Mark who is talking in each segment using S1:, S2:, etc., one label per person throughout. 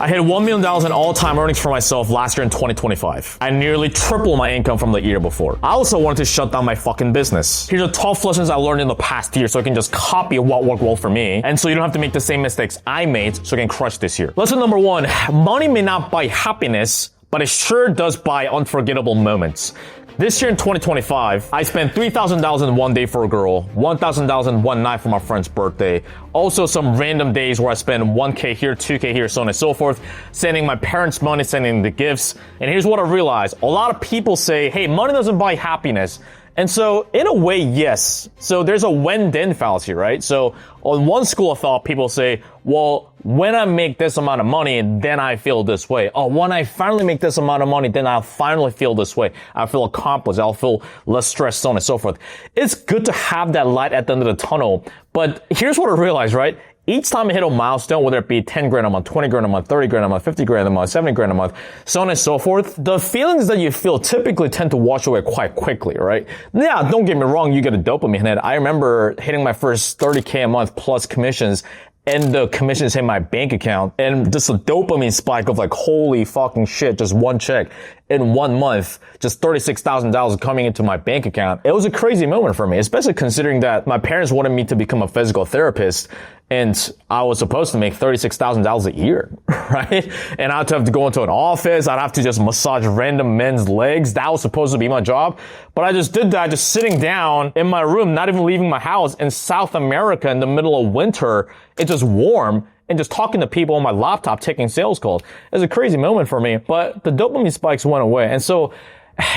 S1: I hit $1 million in all-time earnings for myself last year in 2025. I nearly tripled my income from the year before. I also wanted to shut down my fucking business. Here's the 12 lessons I learned in the past year so I can just copy what worked well for me, and so you don't have to make the same mistakes I made so I can crush this year. Lesson number 1, money may not buy happiness, but it sure does buy unforgettable moments. This year in 2025, I spent $3,000 in one day for a girl, $1,000 in one night for my friend's birthday. Also some random days where I spend $1K here, $2K here, so on and so forth, sending my parents money, sending the gifts. And here's what I realized. A lot of people say, hey, money doesn't buy happiness. And so, in a way, yes. So there's a when-then fallacy, right? So on one school of thought, people say, well, when I make this amount of money, then I feel this way. Oh, when I finally make this amount of money, then I'll finally feel this way. I'll feel accomplished. I'll feel less stressed, so on and so forth. It's good to have that light at the end of the tunnel. But here's what I realized, right? Each time I hit a milestone, whether it be 10 grand a month, 20 grand a month, 30 grand a month, 50 grand a month, 70 grand a month, so on and so forth, the feelings that you feel typically tend to wash away quite quickly, right? Yeah, don't get me wrong, you get a dopamine hit. I remember hitting my first 30K a month plus commissions, and the commissions hit my bank account, and just a dopamine spike of like, holy fucking shit, just one check in 1 month, just $36,000 coming into my bank account. It was a crazy moment for me, especially considering that my parents wanted me to become a physical therapist, and I was supposed to make $36,000 a year, right? And I'd have to go into an office. I'd have to just massage random men's legs. That was supposed to be my job. But I just did that, just sitting down in my room, not even leaving my house in South America in the middle of winter. It's just warm, and just talking to people on my laptop, taking sales calls. It was a crazy moment for me, but the dopamine spikes went away. And so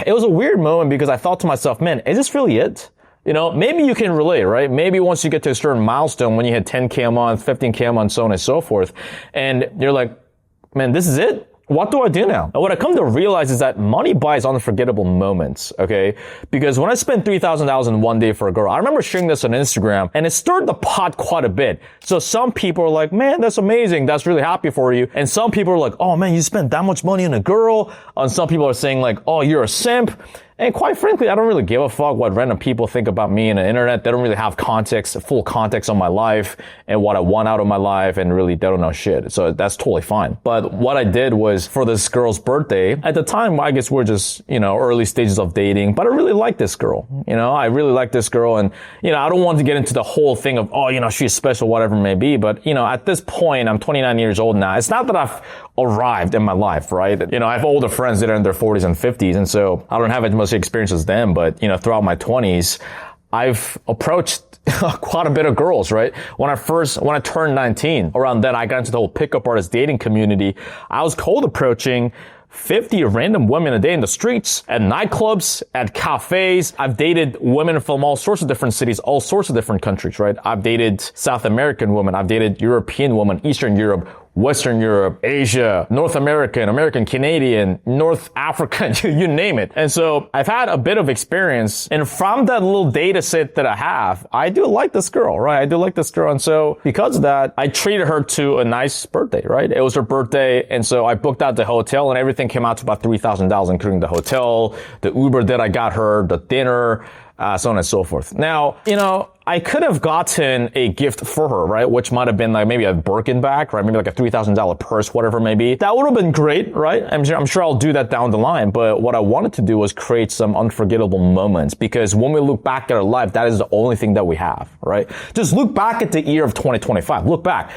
S1: it was a weird moment because I thought to myself, man, is this really it? You know, maybe you can relate, right? Maybe once you get to a certain milestone, when you hit 10K a month, 15K a month, so on and so forth, and you're like, man, this is it? What do I do now? And what I come to realize is that money buys unforgettable moments, okay? Because when I spent $3,000 in one day for a girl, I remember sharing this on Instagram, and it stirred the pot quite a bit. So some people are like, man, that's amazing. That's really happy for you. And some people are like, oh man, you spent that much money on a girl. And some people are saying like, oh, you're a simp. And quite frankly, I don't really give a fuck what random people think about me on the internet. They don't really have context, full context on my life and what I want out of my life, and really they don't know shit. So that's totally fine. But what I did was, for this girl's birthday, at the time, I guess we're just, early stages of dating, but I really like this girl. I really like this girl, and, I don't want to get into the whole thing of, oh, she's special, whatever it may be. But, at this point, I'm 29 years old now. It's not that I've arrived in my life, right? I have older friends that are in their 40s and 50s, and so I don't have as much experience as them, but, throughout my 20s, I've approached quite a bit of girls, right? When I turned 19, around then, I got into the whole pickup artist dating community. I was cold approaching 50 random women a day in the streets, at nightclubs, at cafes. I've dated women from all sorts of different cities, all sorts of different countries, right? I've dated South American women. I've dated European women, Eastern Europe, Western Europe, Asia, North American, American, Canadian, North African, you name it. And so I've had a bit of experience, and from that little data set that I have, I do like this girl, right? I do like this girl. And so because of that, I treated her to a nice birthday, right? It was her birthday. And so I booked out the hotel, and everything came out to about $3,000, including the hotel, the Uber that I got her, the dinner, so on and so forth. Now, I could have gotten a gift for her, right? Which might have been like maybe a Birkin bag, right? Maybe like a $3,000 purse, whatever it may be. That would have been great, right? I'm sure I'll do that down the line. But what I wanted to do was create some unforgettable moments, because when we look back at our life, that is the only thing that we have, right? Just look back at the year of 2025. Look back.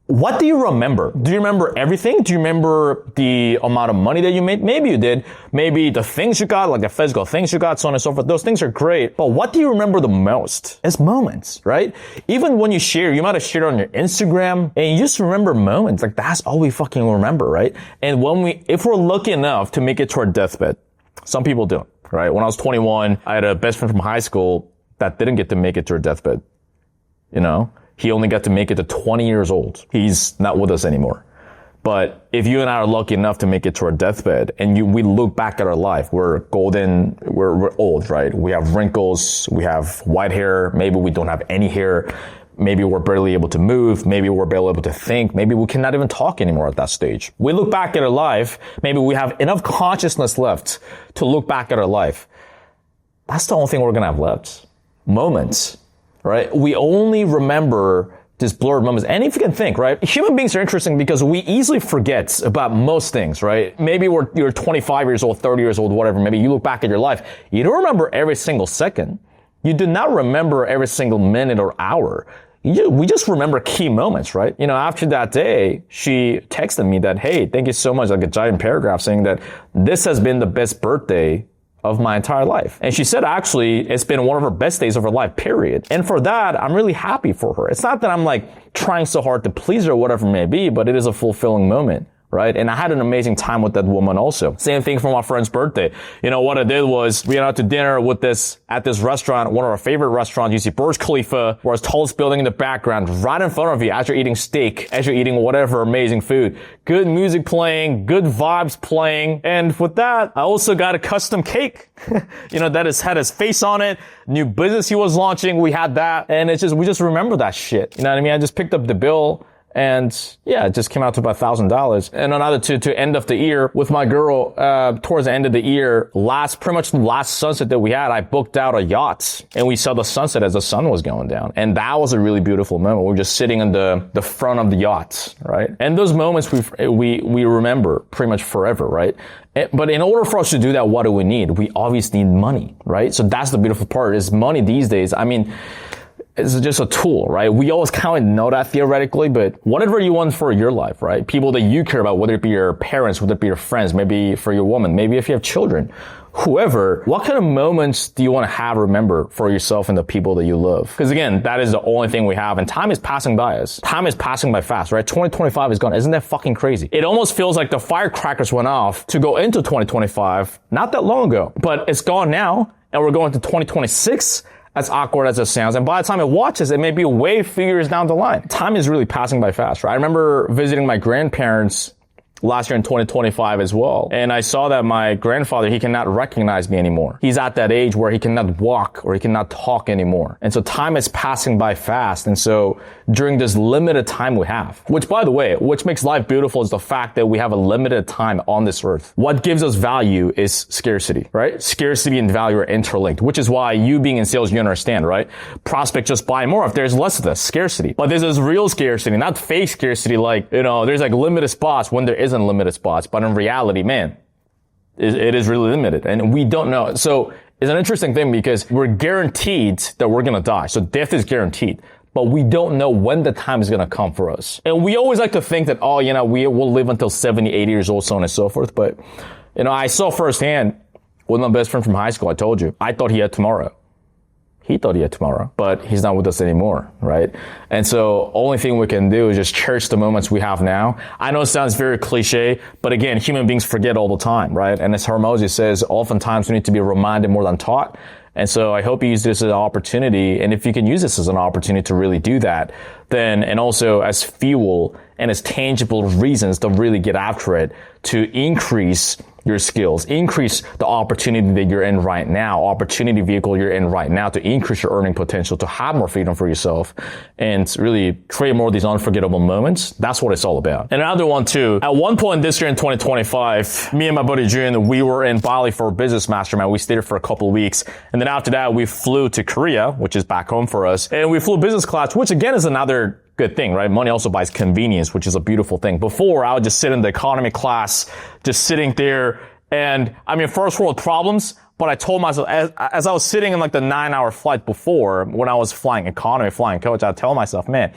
S1: What do you remember? Do you remember everything? Do you remember the amount of money that you made? Maybe you did. Maybe the things you got, like the physical things you got, so on and so forth. Those things are great. But what do you remember the most? It's moments, right? Even when you share, you might have shared on your Instagram, and you just remember moments. Like, that's all we fucking remember, right? And if we're lucky enough to make it to our deathbed, some people don't, right? When I was 21, I had a best friend from high school that didn't get to make it to her deathbed, He only got to make it to 20 years old. He's not with us anymore. But if you and I are lucky enough to make it to our deathbed, and we look back at our life, we're golden, we're old, right? We have wrinkles, we have white hair, maybe we don't have any hair, maybe we're barely able to move, maybe we're barely able to think, maybe we cannot even talk anymore at that stage. We look back at our life, maybe we have enough consciousness left to look back at our life. That's the only thing we're gonna have left. Moments. Right? We only remember Just blurred moments. And if you can think, right? Human beings are interesting because we easily forget about most things, right? Maybe you're 25 years old, 30 years old, whatever. Maybe you look back at your life. You don't remember every single second. You do not remember every single minute or hour. We just remember key moments, right? After that day, she texted me that, hey, thank you so much, like a giant paragraph saying that this has been the best birthday of my entire life. And she said, actually, it's been one of her best days of her life, period. And for that, I'm really happy for her. It's not that I'm like trying so hard to please her or whatever it may be, but it is a fulfilling moment. Right? And I had an amazing time with that woman also. Same thing for my friend's birthday. What I did was we went out to dinner at this restaurant, one of our favorite restaurants. You see Burj Khalifa, where it's tallest building in the background, right in front of you as you're eating steak, as you're eating whatever amazing food. Good music playing, good vibes playing. And with that, I also got a custom cake, that had his face on it. New business he was launching. We had that. And we just remember that shit. You know what I mean? I just picked up the bill. And yeah, it just came out to about $1,000. And another to end of the year with my girl, towards the end of the year, pretty much the last sunset that we had, I booked out a yacht and we saw the sunset as the sun was going down. And that was a really beautiful moment. We were just sitting on the front of the yacht, right? And those moments we remember pretty much forever, right? But in order for us to do that, what do we need? We obviously need money, right? So that's the beautiful part is money these days. I mean, it's just a tool, right? We always kind of know that theoretically, but whatever you want for your life, right? People that you care about, whether it be your parents, whether it be your friends, maybe for your woman, maybe if you have children, whoever, what kind of moments do you want to remember for yourself and the people that you love? Because again, that is the only thing we have, and time is passing by us. Time is passing by fast, right? 2025 is gone. Isn't that fucking crazy? It almost feels like the firecrackers went off to go into 2025 not that long ago, but it's gone now, and we're going to 2026. As awkward as it sounds. And by the time it watches, it may be way few years down the line. Time is really passing by fast, right? I remember visiting my grandparents last year in 2025 as well. And I saw that my grandfather, he cannot recognize me anymore. He's at that age where he cannot walk or he cannot talk anymore. And so time is passing by fast. And so during this limited time we have, which by the way, which makes life beautiful is the fact that we have a limited time on this earth. What gives us value is scarcity, right? Scarcity and value are interlinked, which is why you being in sales, you understand, right? Prospect just buy more if there's less of this scarcity. But this is real scarcity, not fake scarcity like, there's like limited spots when there isn't limited spots. But in reality, man, it is really limited. And we don't know. So it's an interesting thing because we're guaranteed that we're going to die. So death is guaranteed. But we don't know when the time is going to come for us. And we always like to think that, we will live until 70, 80 years old, so on and so forth. But, I saw firsthand with my best friend from high school, I told you, I thought he had tomorrow. He thought he had tomorrow, but he's not with us anymore, right? And so only thing we can do is just cherish the moments we have now. I know it sounds very cliche, but again, human beings forget all the time, right? And as Hormozy says, oftentimes we need to be reminded more than taught. And so I hope you use this as an opportunity. And if you can use this as an opportunity to really do that, then, and also as fuel and as tangible reasons to really get after it, to increase your skills, increase the opportunity that you're in right now, opportunity vehicle you're in right now to increase your earning potential, to have more freedom for yourself and really create more of these unforgettable moments. That's what it's all about. And another one too, at one point this year in 2025, me and my buddy Jun, we were in Bali for a business mastermind. We stayed there for a couple of weeks. And then after that, we flew to Korea, which is back home for us. And we flew business class, which again is another good thing, right? Money also buys convenience, which is a beautiful thing. Before, I would just sit in the economy class, just sitting there. And first world problems, but I told myself, as I was sitting in like the 9-hour flight before, when I was flying economy, flying coach, I'd tell myself, man,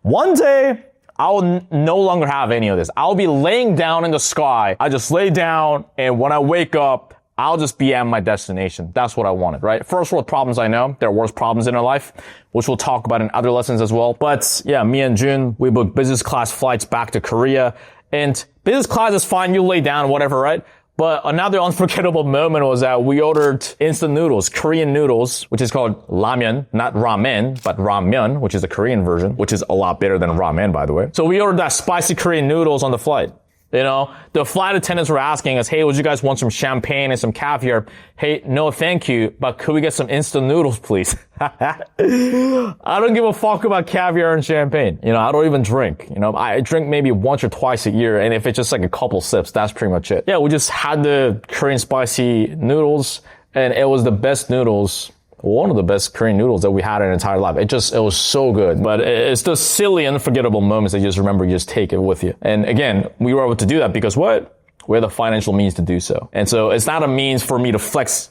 S1: one day I will no longer have any of this. I'll be laying down in the sky. I just lay down, and when I wake up, I'll just be at my destination. That's what I wanted, right? First world problems, I know. There are worse problems in our life, which we'll talk about in other lessons as well. But yeah, me and Jun, we booked business class flights back to Korea. And business class is fine. You lay down, whatever, right? But another unforgettable moment was that we ordered instant noodles, Korean noodles, which is called ramyeon, not ramen, but ramyeon, which is the Korean version, which is a lot better than ramen, by the way. So we ordered that spicy Korean noodles on the flight. The flight attendants were asking us, hey, would you guys want some champagne and some caviar? Hey, no, thank you, but could we get some instant noodles, please? I don't give a fuck about caviar and champagne. I don't even drink. I drink maybe once or twice a year, and if it's just like a couple sips, that's pretty much it. Yeah, we just had the Korean spicy noodles, and it was the best noodles one of the best Korean noodles that we had in our entire life. It was so good. But it's those silly, unforgettable moments that you just remember, you just take it with you. And again, we were able to do that because what? We have the financial means to do so. And so it's not a means for me to flex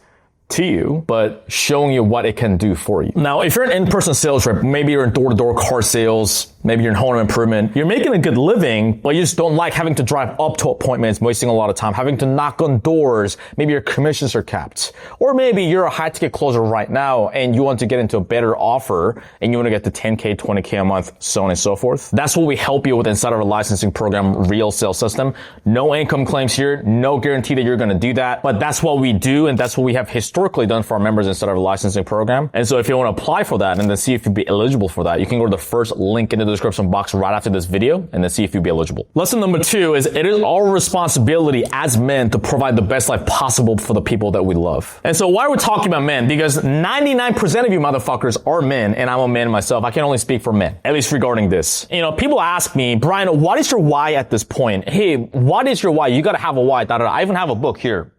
S1: to you, but showing you what it can do for you. Now, if you're an in-person sales rep, maybe you're in door-to-door car sales, maybe you're in home improvement, you're making a good living, but you just don't like having to drive up to appointments, wasting a lot of time, having to knock on doors, maybe your commissions are capped. Or maybe you're a high-ticket closer right now and you want to get into a better offer and you want to get to 10K, 20K a month, so on and so forth. That's what we help you with inside of our licensing program, Real Sales System. No income claims here, no guarantee that you're going to do that, but that's what we do and that's what we have historically done for our members inside of our licensing program. And so if you want to apply for that and then see if you'd be eligible for that, you can go to the first link in the description box right after this video and then see if you'd be eligible. Lesson number 2 is it is our responsibility as men to provide the best life possible for the people that we love. And so why are we talking about men? Because 99% of you motherfuckers are men, and I'm a man myself. I can only speak for men, at least regarding this. You know, people ask me, Brian, what is your why at this point? Hey, what is your why? You got to have a why. I even have a book here.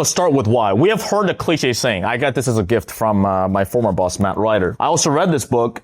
S1: Start with why. We have heard the cliche saying. I got this as a gift from my former boss, Matt Ryder. I also read this book,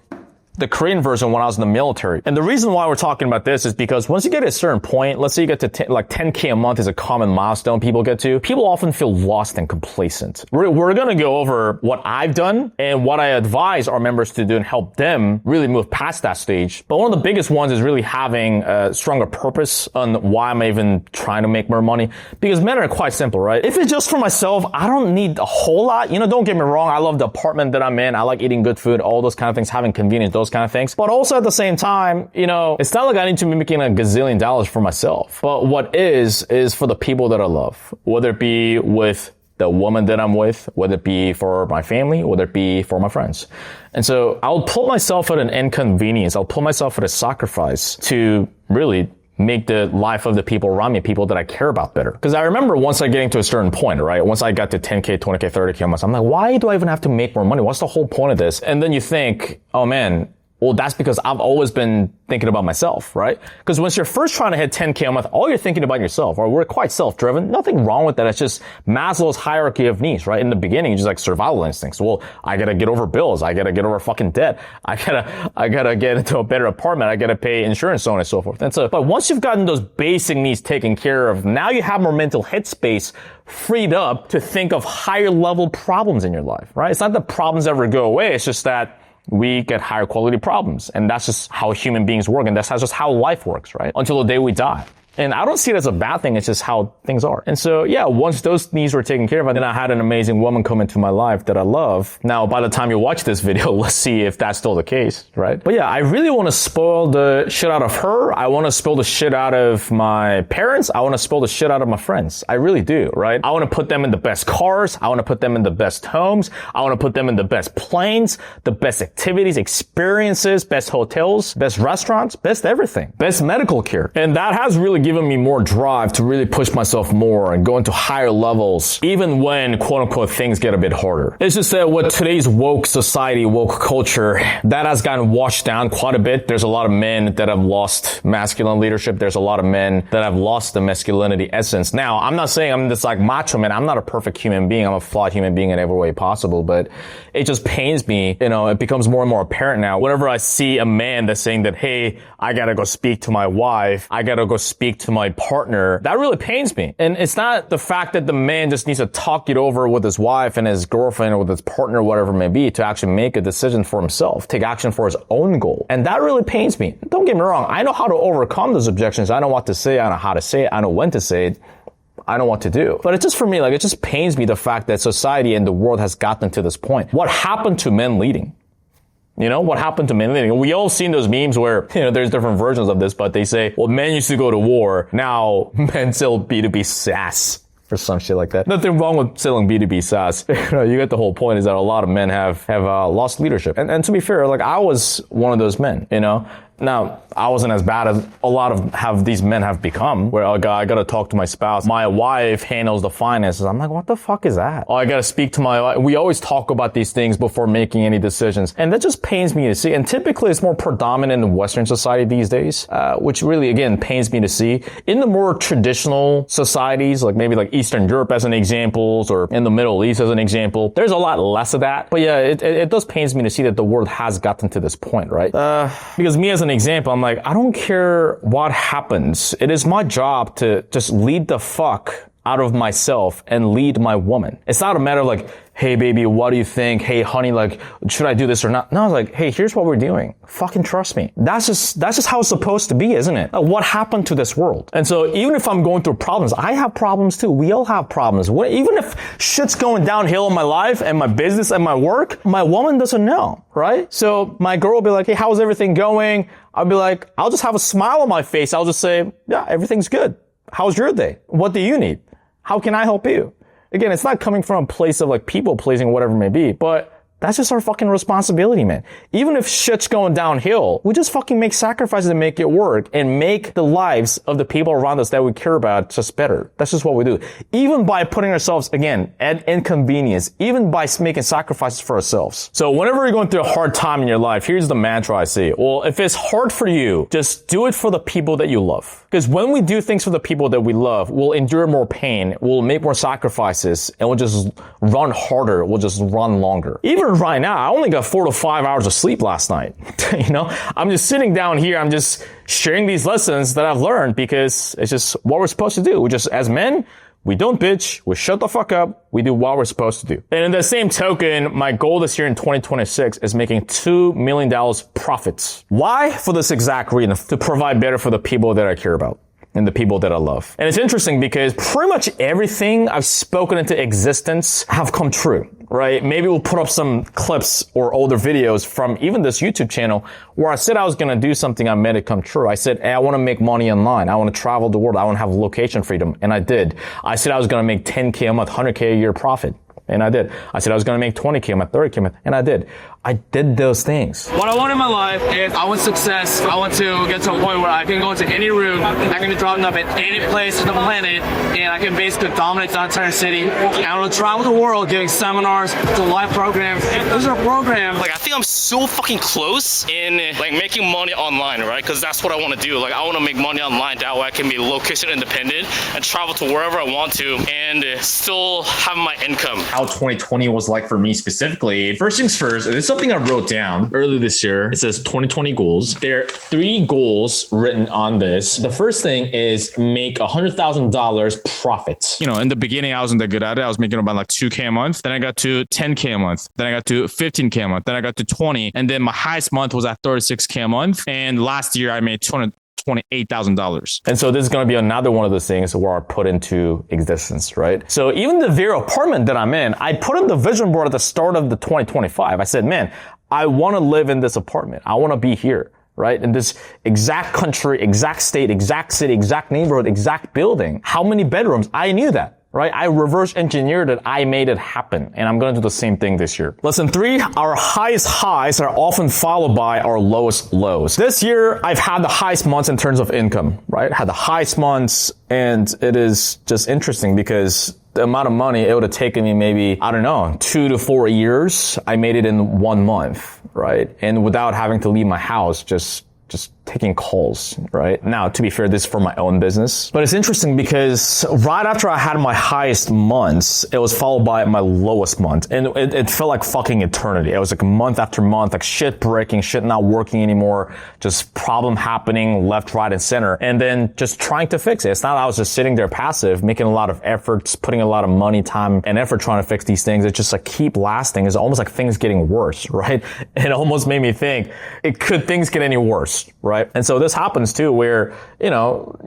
S1: the Korean version, when I was in the military. And the reason why we're talking about this is because once you get to a certain point, let's say you get to 10K a month is a common milestone people get to, people often feel lost and complacent. We're going to go over what I've done and what I advise our members to do and help them really move past that stage. But one of the biggest ones is really having a stronger purpose on why I'm even trying to make more money. Because men are quite simple, right? If it's just for myself, I don't need a whole lot. You know, don't get me wrong. I love the apartment that I'm in. I like eating good food, all those kind of things, having convenience, those kind of things. But also at the same time, you know, it's not like I need to be making $1 gazillion for myself. But what is for the people that I love, whether it be with the woman that I'm with, whether it be for my family, whether it be for my friends. And so I'll put myself at an inconvenience. I'll put myself at a sacrifice to really make the life of the people around me, people that I care about, better. Because I remember once I getting to a certain point, right? Once I got to 10K, 20K, 30K a month, I'm like, why do I even have to make more money? What's the whole point of this? And then you think, oh man, well, that's because I've always been thinking about myself, right? Because once you're first trying to hit 10K a month, all you're thinking about yourself, or we're quite self-driven. Nothing wrong with that. It's just Maslow's hierarchy of needs, right? In the beginning, it's just like survival instincts. Well, I gotta get over bills. I gotta get over fucking debt. I gotta get into a better apartment. I gotta pay insurance, so on and so forth. And so, but once you've gotten those basic needs taken care of, now you have more mental headspace freed up to think of higher level problems in your life, right? It's not that problems ever go away. It's just that we get higher quality problems. And that's just how human beings work. And that's just how life works, right? Until the day we die. And I don't see it as a bad thing. It's just how things are. And so, yeah, once those needs were taken care of, then I had an amazing woman come into my life that I love. Now, by the time you watch this video, let's see if that's still the case, right? But yeah, I really want to spoil the shit out of her. I want to spoil the shit out of my parents. I want to spoil the shit out of my friends. I really do, right? I want to put them in the best cars. I want to put them in the best homes. I want to put them in the best planes, the best activities, experiences, best hotels, best restaurants, best everything, best medical care. And that has really given me more drive to really push myself more and go into higher levels, even when quote unquote things get a bit harder. It's just that with today's woke society, woke culture, that has gotten washed down quite a bit. There's a lot of men that have lost masculine leadership. There's a lot of men that have lost the masculinity essence. Now, I'm not saying I'm this like macho man. I'm not a perfect human being. I'm a flawed human being in every way possible, but it just pains me. You know, it becomes more and more apparent now. Whenever I see a man that's saying that, hey, I gotta go speak to my wife. I gotta go speak to my partner, that really pains me. And it's not the fact that the man just needs to talk it over with his wife and his girlfriend or with his partner, whatever it may be, to actually make a decision for himself, take action for his own goal. And that really pains me. Don't get me wrong. I know how to overcome those objections. I know what to say. I know how to say it. I know when to say it. I know what to do. But it's just for me, like, it just pains me the fact that society and the world has gotten to this point. What happened to men leading? You know, what happened to men leading? We all seen those memes where, you know, there's different versions of this, but they say, well, men used to go to war. Now men sell B2B SaaS or some shit like that. Nothing wrong with selling B2B SaaS. You know, you get the whole point is that a lot of men have lost leadership. And to be fair, like, I was one of those men, you know, Now, I wasn't as bad as a lot of these men have become, where I gotta talk to my spouse. My wife handles the finances. I'm like, what the fuck is that? Oh, I gotta speak to my wife. We always talk about these things before making any decisions. And that just pains me to see. And typically it's more predominant in Western society these days, which really, again, pains me to see. In the more traditional societies, like maybe like Eastern Europe as an example, or in the Middle East as an example, there's a lot less of that. But yeah, it does pains me to see that the world has gotten to this point, right? Because me as an example, I'm like, I don't care what happens. It is my job to just lead the fuck out of myself and lead my woman. It's not a matter of like, hey baby, what do you think? Hey honey, like, should I do this or not? No, it's like, hey, here's what we're doing. Fucking trust me. That's just how it's supposed to be, isn't it? Like, what happened to this world? And so even if I'm going through problems, I have problems too. We all have problems. Even if shit's going downhill in my life and my business and my work, my woman doesn't know, right? So my girl will be like, hey, how's everything going? I'll be like, I'll just have a smile on my face. I'll just say, yeah, everything's good. How's your day? What do you need? How can I help you? Again, it's not coming from a place of like people pleasing, whatever it may be, but that's just our fucking responsibility, man. Even if shit's going downhill, we just fucking make sacrifices to make it work and make the lives of the people around us that we care about just better. That's just what we do. Even by putting ourselves, again, at inconvenience, even by making sacrifices for ourselves. So whenever you're going through a hard time in your life, here's the mantra I say. Well, if it's hard for you, just do it for the people that you love. Because when we do things for the people that we love, we'll endure more pain, we'll make more sacrifices, and we'll just run harder, we'll just run longer. Even right now, I only got 4 to 5 hours of sleep last night. You know, I'm just sitting down here, I'm just sharing these lessons that I've learned because it's just what we're supposed to do. We just, as men, we don't bitch, we shut the fuck up, we do what we're supposed to do. And in the same token, my goal this year in 2026 is making $2 million profits. Why? For this exact reason, to provide better for the people that I care about and the people that I love. And it's interesting because pretty much everything I've spoken into existence have come true, right? Maybe we'll put up some clips or older videos from even this YouTube channel where I said I was going to do something, I made it come true. I said, hey, I want to make money online. I want to travel the world. I want to have location freedom. And I did. I said I was going to make 10K a month, 100K a year profit. And I did. I said I was going to make 20K a month, 30K a month. And I did. I did those things.
S2: What I want in my life is I want success. I want to get to a point where I can go into any room, I can be dropped up at any place on the planet, and I can basically dominate the entire city. And I want to travel the world giving seminars, to live programs. Those are programs.
S3: Like, I think I'm so fucking close in like making money online, right? Because that's what I want to do. Like, I want to make money online. That way I can be location independent and travel to wherever I want to and still have my income.
S4: How 2020 was like for me specifically. First things first, it's something I wrote down earlier this year. It says 2020 goals. There are 3 goals written on this. The first thing is make $100,000 profit.
S5: You know, in the beginning, I wasn't that good at it. I was making about like 2K a month. Then I got to 10K a month. Then I got to 15K a month. Then I got to 20. And then my highest month was at 36K a month. And last year I made $28,000.
S1: And so this is going to be another one of those things where I put into existence, right? So even the very apartment that I'm in, I put in the vision board at the start of the 2025. I said, man, I want to live in this apartment. I want to be here, right? In this exact country, exact state, exact city, exact neighborhood, exact building. How many bedrooms? I knew that. Right? I reverse engineered it. I made it happen. And I'm going to do the same thing this year. Lesson 3, our highest highs are often followed by our lowest lows. This year, I've had the highest months in terms of income, right? Had the highest months, and it is just interesting because the amount of money it would have taken me maybe, I don't know, 2 to 4 years. I made it in 1 month, right? And without having to leave my house, just taking calls, right? Now, to be fair, this is for my own business. But it's interesting because right after I had my highest months, it was followed by my lowest month. And it felt like fucking eternity. It was like month after month, like shit breaking, shit not working anymore, just problem happening left, right, and center. And then just trying to fix it. It's not that I was just sitting there passive, making a lot of efforts, putting a lot of money, time, and effort trying to fix these things. It just like keep lasting. It's almost like things getting worse, right? It almost made me think, could things get any worse, right? And so this happens too, where, you know,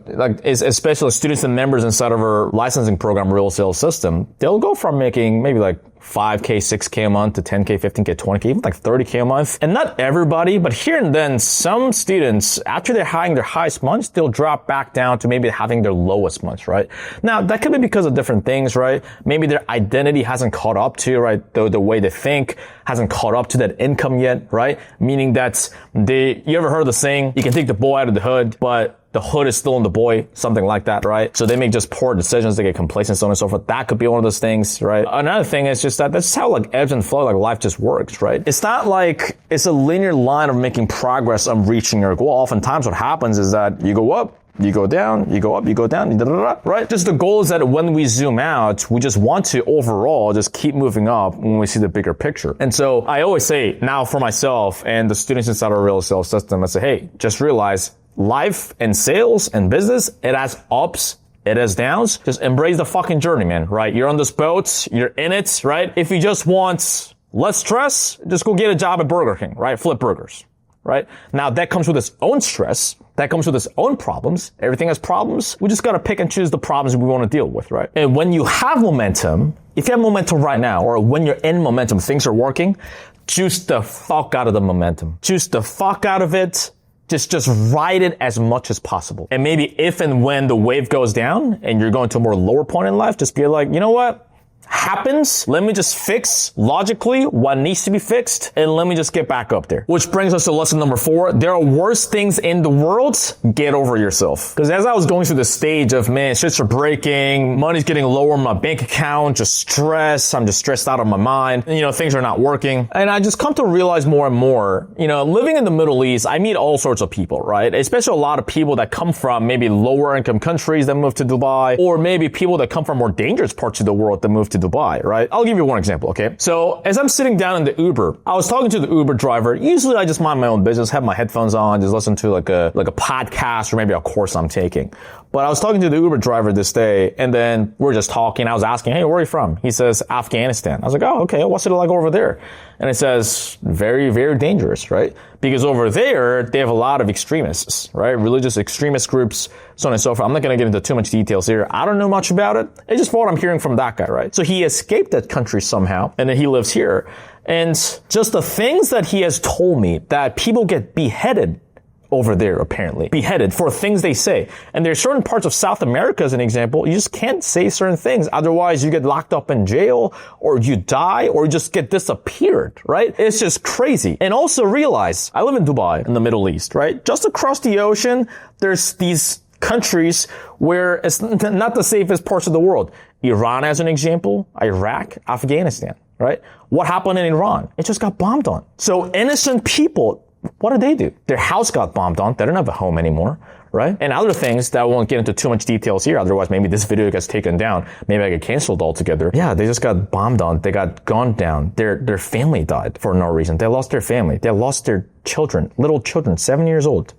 S1: like especially students and members inside of our licensing program, Real Sales System, they'll go from making maybe like 5K, 6K a month to 10K, 15K, 20K, even like 30K a month. And not everybody, but here and then some students, after they're having their highest months, they'll drop back down to maybe having their lowest months, right? Now, that could be because of different things, right? Maybe their identity hasn't caught up to, right? The way they think hasn't caught up to that income yet, right? Meaning that you ever heard of the saying, you can take the boy out of the hood, but the hood is still in the boy, something like that, right? So they make just poor decisions, they get complacent, so on and so forth. That could be one of those things, right? Another thing is just that that's how like ebbs and flow, like life just works, right? It's not like it's a linear line of making progress on reaching your goal. Oftentimes what happens is that you go up, you go down, you go up, you go down, right? Just the goal is that when we zoom out, we just want to overall just keep moving up when we see the bigger picture. And so I always say now for myself and the students inside our real estate system, I say, hey, just realize life and sales and business, it has ups, it has downs. Just embrace the fucking journey, man, right? You're on this boat, you're in it, right? If you just want less stress, just go get a job at Burger King, right? Flip burgers, right? Now that comes with its own stress. That comes with its own problems. Everything has problems. We just got to pick and choose the problems we want to deal with, right? And when you have momentum, if you have momentum right now, or when you're in momentum, things are working, juice the fuck out of the momentum. Juice the fuck out of it. Just ride it as much as possible. And maybe if and when the wave goes down and you're going to a more lower point in life, just be like, you know what? Happens. Let me just fix logically what needs to be fixed and let me just get back up there. Which brings us to lesson number 4. There are worse things in the world. Get over yourself. Because as I was going through the stage of, man, shits are breaking, money's getting lower in my bank account, just stress, I'm just stressed out of my mind, and, things are not working. And I just come to realize more and more, living in the Middle East, I meet all sorts of people, right? Especially a lot of people that come from maybe lower income countries that move to Dubai, or maybe people that come from more dangerous parts of the world that move to Dubai, right? I'll give you one example, okay? So as I'm sitting down in the Uber, I was talking to the Uber driver. Usually I just mind my own business, have my headphones on, just listen to like a podcast or maybe a course I'm taking. But I was talking to the Uber driver this day, and then we're just talking. I was asking, hey, where are you from? He says, Afghanistan. I was like, oh, okay. What's it like over there? And it says, very, very dangerous, right? Because over there, they have a lot of extremists, right? Religious extremist groups, so on and so forth. I'm not going to get into too much details here. I don't know much about it. It's just what I'm hearing from that guy, right? So he escaped that country somehow, and then he lives here. And just the things that he has told me that people get beheaded over there, apparently. Beheaded for things they say. And there's certain parts of South America, as an example, you just can't say certain things. Otherwise, you get locked up in jail, or you die, or you just get disappeared, right? It's just crazy. And also realize, I live in Dubai, in the Middle East, right? Just across the ocean, there's these countries where it's not the safest parts of the world. Iran, as an example, Iraq, Afghanistan, right? What happened in Iran? It just got bombed on. So innocent people, what did they do? Their house got bombed on. They don't have a home anymore, right? And other things that I won't get into too much details here. Otherwise, maybe this video gets taken down. Maybe I get canceled altogether. Yeah, they just got bombed on. They got gunned down. Their family died for no reason. They lost their family. They lost their children, little children, 7 years old,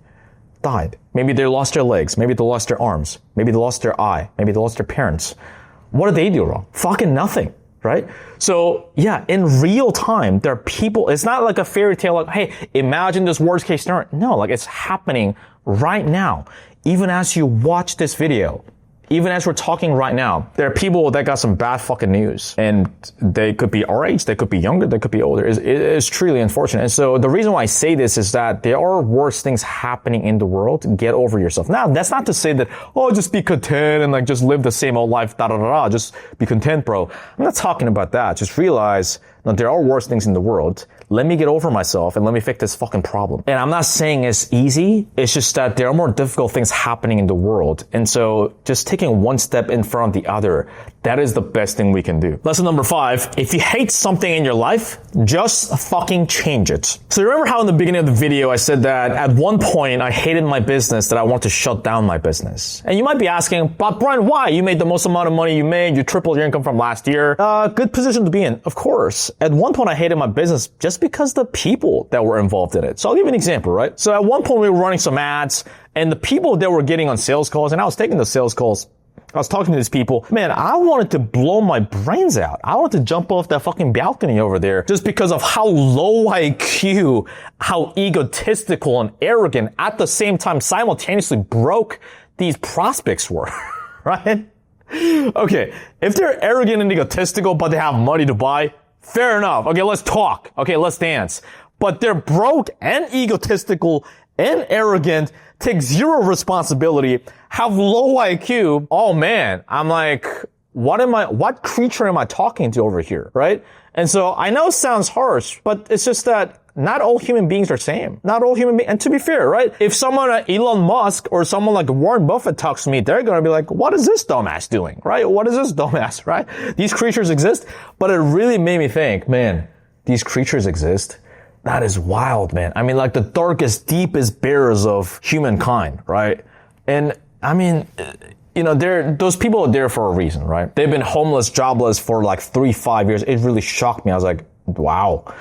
S1: died. Maybe they lost their legs. Maybe they lost their arms. Maybe they lost their eye. Maybe they lost their parents. What did they do wrong? Fucking nothing. Right? So yeah, in real time, there are people, it's not like a fairy tale, like, hey, imagine this worst case scenario. No, like it's happening right now. Even as you watch this video, even as we're talking right now, there are people that got some bad fucking news, and they could be our age, they could be younger, they could be older. It's truly unfortunate. And so the reason why I say this is that there are worse things happening in the world. Get over yourself. Now, that's not to say that, oh, just be content and like just live the same old life, just be content, bro. I'm not talking about that. Just realize that there are worse things in the world. Let me get over myself and let me fix this fucking problem. And I'm not saying it's easy. It's just that there are more difficult things happening in the world. And so just taking one step in front of the other, that is the best thing we can do. Lesson number 5, if you hate something in your life, just fucking change it. So you remember how in the beginning of the video, I said that at one point I hated my business, that I want to shut down my business. And you might be asking, but Brian, why? You made the most amount of money you made. You tripled your income from last year. Good position to be in. Of course. At one point I hated my business just because the people that were involved in it. So I'll give you an example, right? So at one point we were running some ads, and the people that were getting on sales calls, and I was taking the sales calls, I was talking to these people, man, I wanted to blow my brains out. I wanted to jump off that fucking balcony over there just because of how low IQ, how egotistical and arrogant, at the same time simultaneously broke these prospects were, right? Okay, if they're arrogant and egotistical, but they have money to buy, fair enough. Okay, let's talk. Okay, let's dance. But they're broke and egotistical and arrogant, take zero responsibility, have low IQ. Oh man, I'm like, what creature am I talking to over here, right? And so I know it sounds harsh, but it's just that not all human beings are same. Not all human beings. And to be fair, right? If someone like Elon Musk or someone like Warren Buffett talks to me, they're going to be like, what is this dumbass doing? Right? What is this dumbass? Right? These creatures exist. But it really made me think, man, these creatures exist. That is wild, man. I mean, like the darkest, deepest bears of humankind, right? And I mean, you know, those people are there for a reason, right? They've been homeless, jobless for like 3-5 years. It really shocked me. I was like, wow.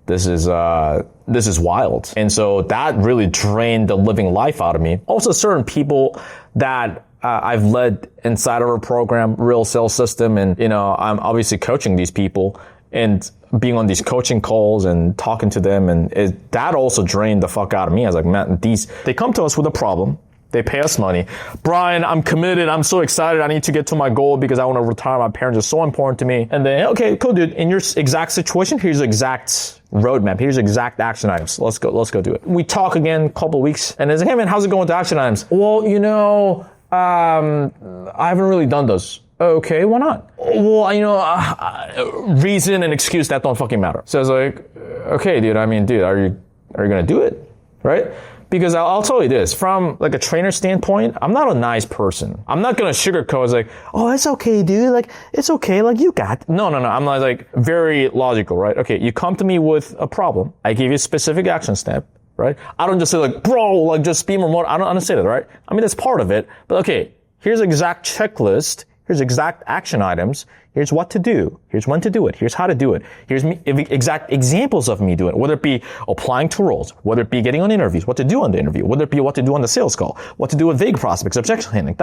S1: This is wild. And so that really drained the living life out of me. Also, certain people that I've led inside of our program, Real Sales System, and, you know, I'm obviously coaching these people and being on these coaching calls and talking to them. And that also drained the fuck out of me. I was like, man, they come to us with a problem. They pay us money. Brian, I'm committed. I'm so excited. I need to get to my goal because I want to retire. My parents are so important to me. And then, okay, cool, dude. In your exact situation, here's the exact roadmap. Here's the exact action items. Let's go do it. We talk again a couple of weeks and it's like, hey man, how's it going with the action items? Well, you know, I haven't really done those. Okay, why not? Well, you know, reason and excuse that don't fucking matter. So I was like, okay, dude, are you going to do it? Right? Because I'll tell you this, from like a trainer standpoint, I'm not a nice person. I'm not going to sugarcoat. It's like, oh, it's okay, dude. Like, it's okay. Like, you got it. No. I'm like very logical, right? Okay, you come to me with a problem. I give you a specific action step, right? I don't just say like, bro, like just be remote. I don't say that, right? I mean, that's part of it. But okay, here's an exact checklist. Here's exact action items. Here's what to do. Here's when to do it. Here's how to do it. Here's exact examples of me doing it. Whether it be applying to roles, whether it be getting on interviews, what to do on the interview, whether it be what to do on the sales call, what to do with vague prospects, objection handling,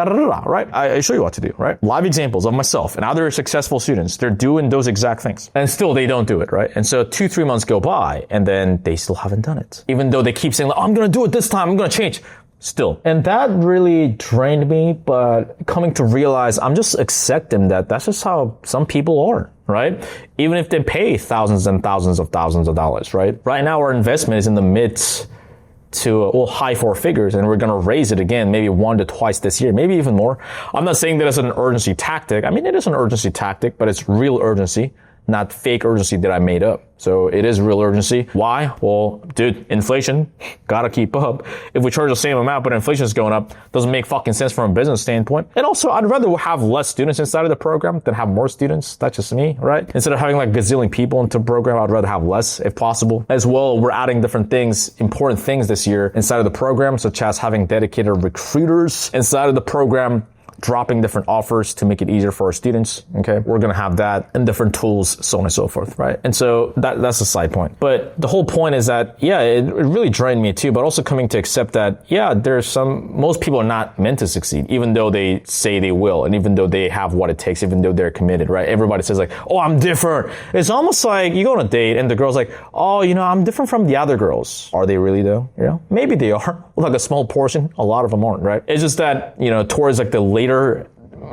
S1: right? I show you what to do, right? Live examples of myself and other successful students. They're doing those exact things. And still they don't do it, right? And so 2-3 months go by and then they still haven't done it. Even though they keep saying, like, oh, I'm going to do it this time. I'm going to change. Still. And that really drained me, but coming to realize I'm just accepting that that's just how some people are, right? Even if they pay thousands and thousands of dollars, right? Right now our investment is in the mid to high 4 figures and we're going to raise it again, maybe 1 to twice this year, maybe even more. I'm not saying that it's an urgency tactic. I mean, it is an urgency tactic, but it's real urgency, not fake urgency that I made up. So it is real urgency. Why? Well, dude, inflation, gotta keep up. If we charge the same amount, but inflation is going up, doesn't make fucking sense from a business standpoint. And also, I'd rather have less students inside of the program than have more students. That's just me, right? Instead of having like gazillion people into the program, I'd rather have less if possible. As well, we're adding different things, important things this year inside of the program, such as having dedicated recruiters inside of the program, dropping different offers to make it easier for our students. Okay. We're going to have that and different tools, so on and so forth. Right. And so that's a side point. But the whole point is that, yeah, it really drained me too, but also coming to accept that, yeah, most people are not meant to succeed, even though they say they will. And even though they have what it takes, even though they're committed, right? Everybody says like, oh, I'm different. It's almost like you go on a date and the girl's like, oh, you know, I'm different from the other girls. Are they really though? You know, maybe they are. Like a small portion. A lot of them aren't, right? It's just that, you know, towards like the later,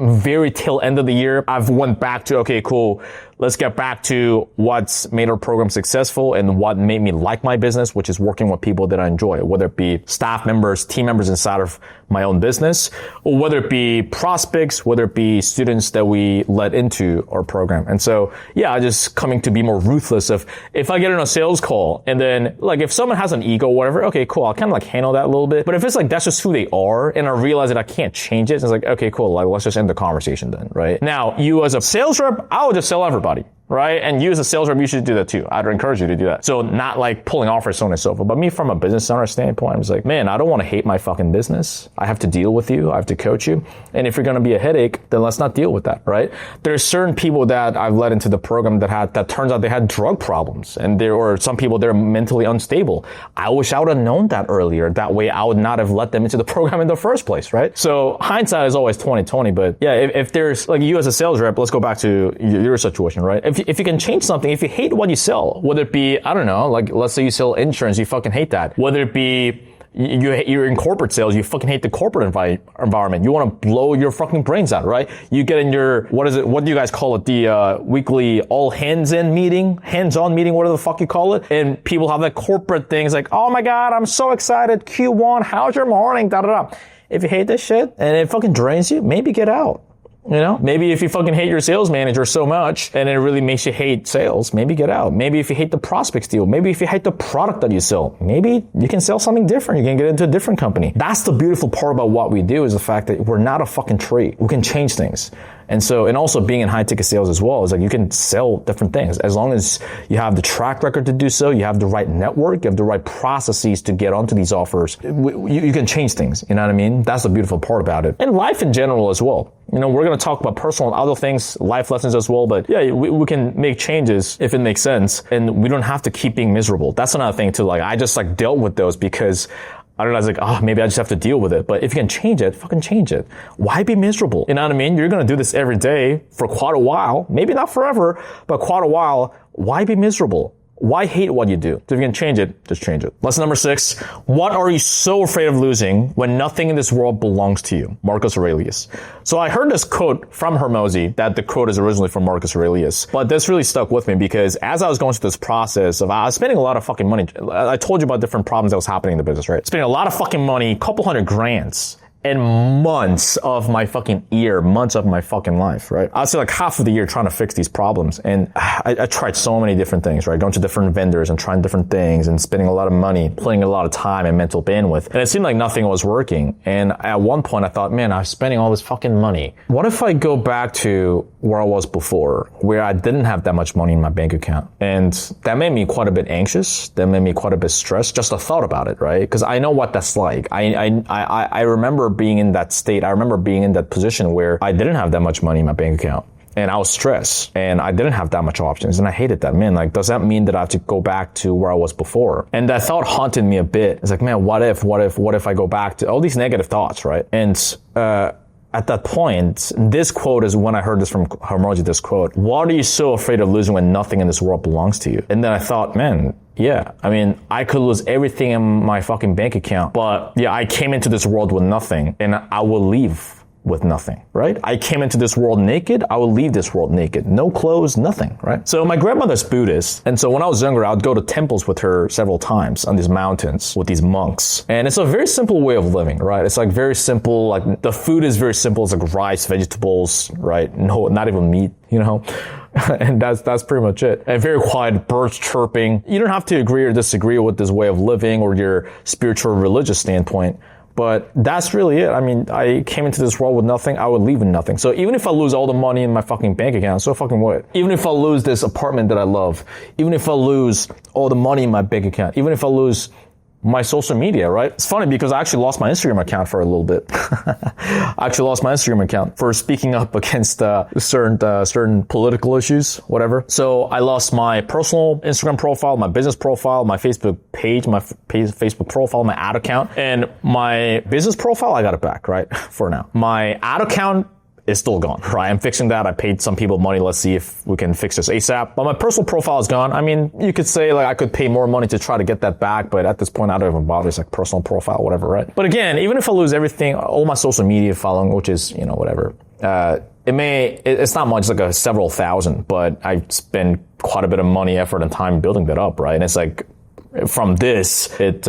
S1: very tail end of the year, I've went back to, okay, cool. Let's get back to what's made our program successful and what made me like my business, which is working with people that I enjoy, whether it be staff members, team members inside of my own business, or whether it be prospects, whether it be students that we let into our program. And so, yeah, I just coming to be more ruthless of if I get on a sales call and then like if someone has an ego, whatever, okay, cool. I'll kind of like handle that a little bit. But if it's like, that's just who they are and I realize that I can't change it, it's like, okay, cool. Like let's just end the conversation then, right? Now, you as a sales rep, I would just sell everybody. Right? And you as a sales rep, you should do that too. I'd encourage you to do that. So not like pulling offers, so on and so forth. But me from a business owner standpoint, I was like, man, I don't want to hate my fucking business. I have to deal with you. I have to coach you. And if you're going to be a headache, then let's not deal with that, right? There's certain people that I've led into the program that turns out they had drug problems. And or some people, they're mentally unstable. I wish I would have known that earlier. That way I would not have let them into the program in the first place, right? So hindsight is always 20/20. But yeah, if there's like you as a sales rep, let's go back to your situation, right? If you can change something, if you hate what you sell, whether it be, I don't know, like let's say you sell insurance, you fucking hate that. Whether it be, You're in corporate sales. You fucking hate the corporate environment. You want to blow your fucking brains out, right? You get in your, what do you guys call it? The weekly all hands-on meeting, whatever the fuck you call it. And people have that corporate thing. It's like, oh my God, I'm so excited. Q1, how's your morning? Da da da. If you hate this shit and it fucking drains you, maybe get out. You know, maybe if you fucking hate your sales manager so much and it really makes you hate sales, maybe get out. Maybe if you hate the prospects deal, maybe if you hate the product that you sell, maybe you can sell something different. You can get into a different company. That's the beautiful part about what we do, is the fact that we're not a fucking tree. We can change things. And also being in high ticket sales as well is like you can sell different things as long as you have the track record to do so, you have the right network, you have the right processes to get onto these offers. You can change things. You know what I mean? That's the beautiful part about it. And life in general as well. You know, we're going to talk about personal and other things, life lessons as well. But yeah, we can make changes if it makes sense. And we don't have to keep being miserable. That's another thing too. Like I just like dealt with those because I don't know, I was like, oh, maybe I just have to deal with it. But if you can change it, fucking change it. Why be miserable? You know what I mean? You're going to do this every day for quite a while. Maybe not forever, but quite a while. Why be miserable? Why hate what you do? So if you can change it, just change it. Lesson number 6. What are you so afraid of losing when nothing in this world belongs to you? Marcus Aurelius. So I heard this quote from Hormozy, that the quote is originally from Marcus Aurelius. But this really stuck with me because as I was going through this process of, I was spending a lot of fucking money. I told you about different problems that was happening in the business, right? Spending a lot of fucking money, couple $100,000. And months of my fucking life, right? I'd say like half of the year trying to fix these problems. And I tried so many different things, right? Going to different vendors and trying different things and spending a lot of money, putting a lot of time and mental bandwidth. And it seemed like nothing was working. And at one point I thought, man, I'm spending all this fucking money. What if I go back to where I was before, where I didn't have that much money in my bank account? And that made me quite a bit anxious. That made me quite a bit stressed. Just the thought about it, right? Because I know what that's like. I remember being in that state. I remember being in that position where I didn't have that much money in my bank account. And I was stressed and I didn't have that much options. And I hated that. Man, like, does that mean that I have to go back to where I was before? And that thought haunted me a bit. It's like, man, what if I go back to all these negative thoughts, right? And, at that point, this quote is when I heard this from Hormozy, this quote, what are you so afraid of losing when nothing in this world belongs to you? And then I thought, man, yeah, I mean, I could lose everything in my fucking bank account, but yeah, I came into this world with nothing and I will leave with nothing, right? I came into this world naked. I will leave this world naked. No clothes, nothing, right? So my grandmother's Buddhist. And so when I was younger, I would go to temples with her several times on these mountains with these monks. And it's a very simple way of living, right? It's like very simple. Like the food is very simple. It's like rice, vegetables, right? No, not even meat, you know? And that's pretty much it. And very quiet, birds chirping. You don't have to agree or disagree with this way of living or your spiritual or religious standpoint. But that's really it. I mean, I came into this world with nothing. I would leave with nothing. So even if I lose all the money in my fucking bank account, so fucking what? Even if I lose this apartment that I love, even if I lose all the money in my bank account, even if I lose my social media, right? It's funny because I actually lost my Instagram account for a little bit. I actually lost my Instagram account for speaking up against certain political issues, whatever. So I lost my personal Instagram profile, my business profile, my Facebook page, my Facebook profile, my ad account, and my business profile, I got it back, right? For now. My ad account is still gone, right? I'm fixing that. I paid some people money. Let's see if we can fix this ASAP. But my personal profile is gone. I mean, you could say like I could pay more money to try to get that back, but at this point, I don't even bother. It's like personal profile, whatever, right? But again, even if I lose everything, all my social media following, which is, you know, whatever, it's not much, it's like several thousand, but I spend quite a bit of money, effort, and time building that up, right? And it's like, from this, it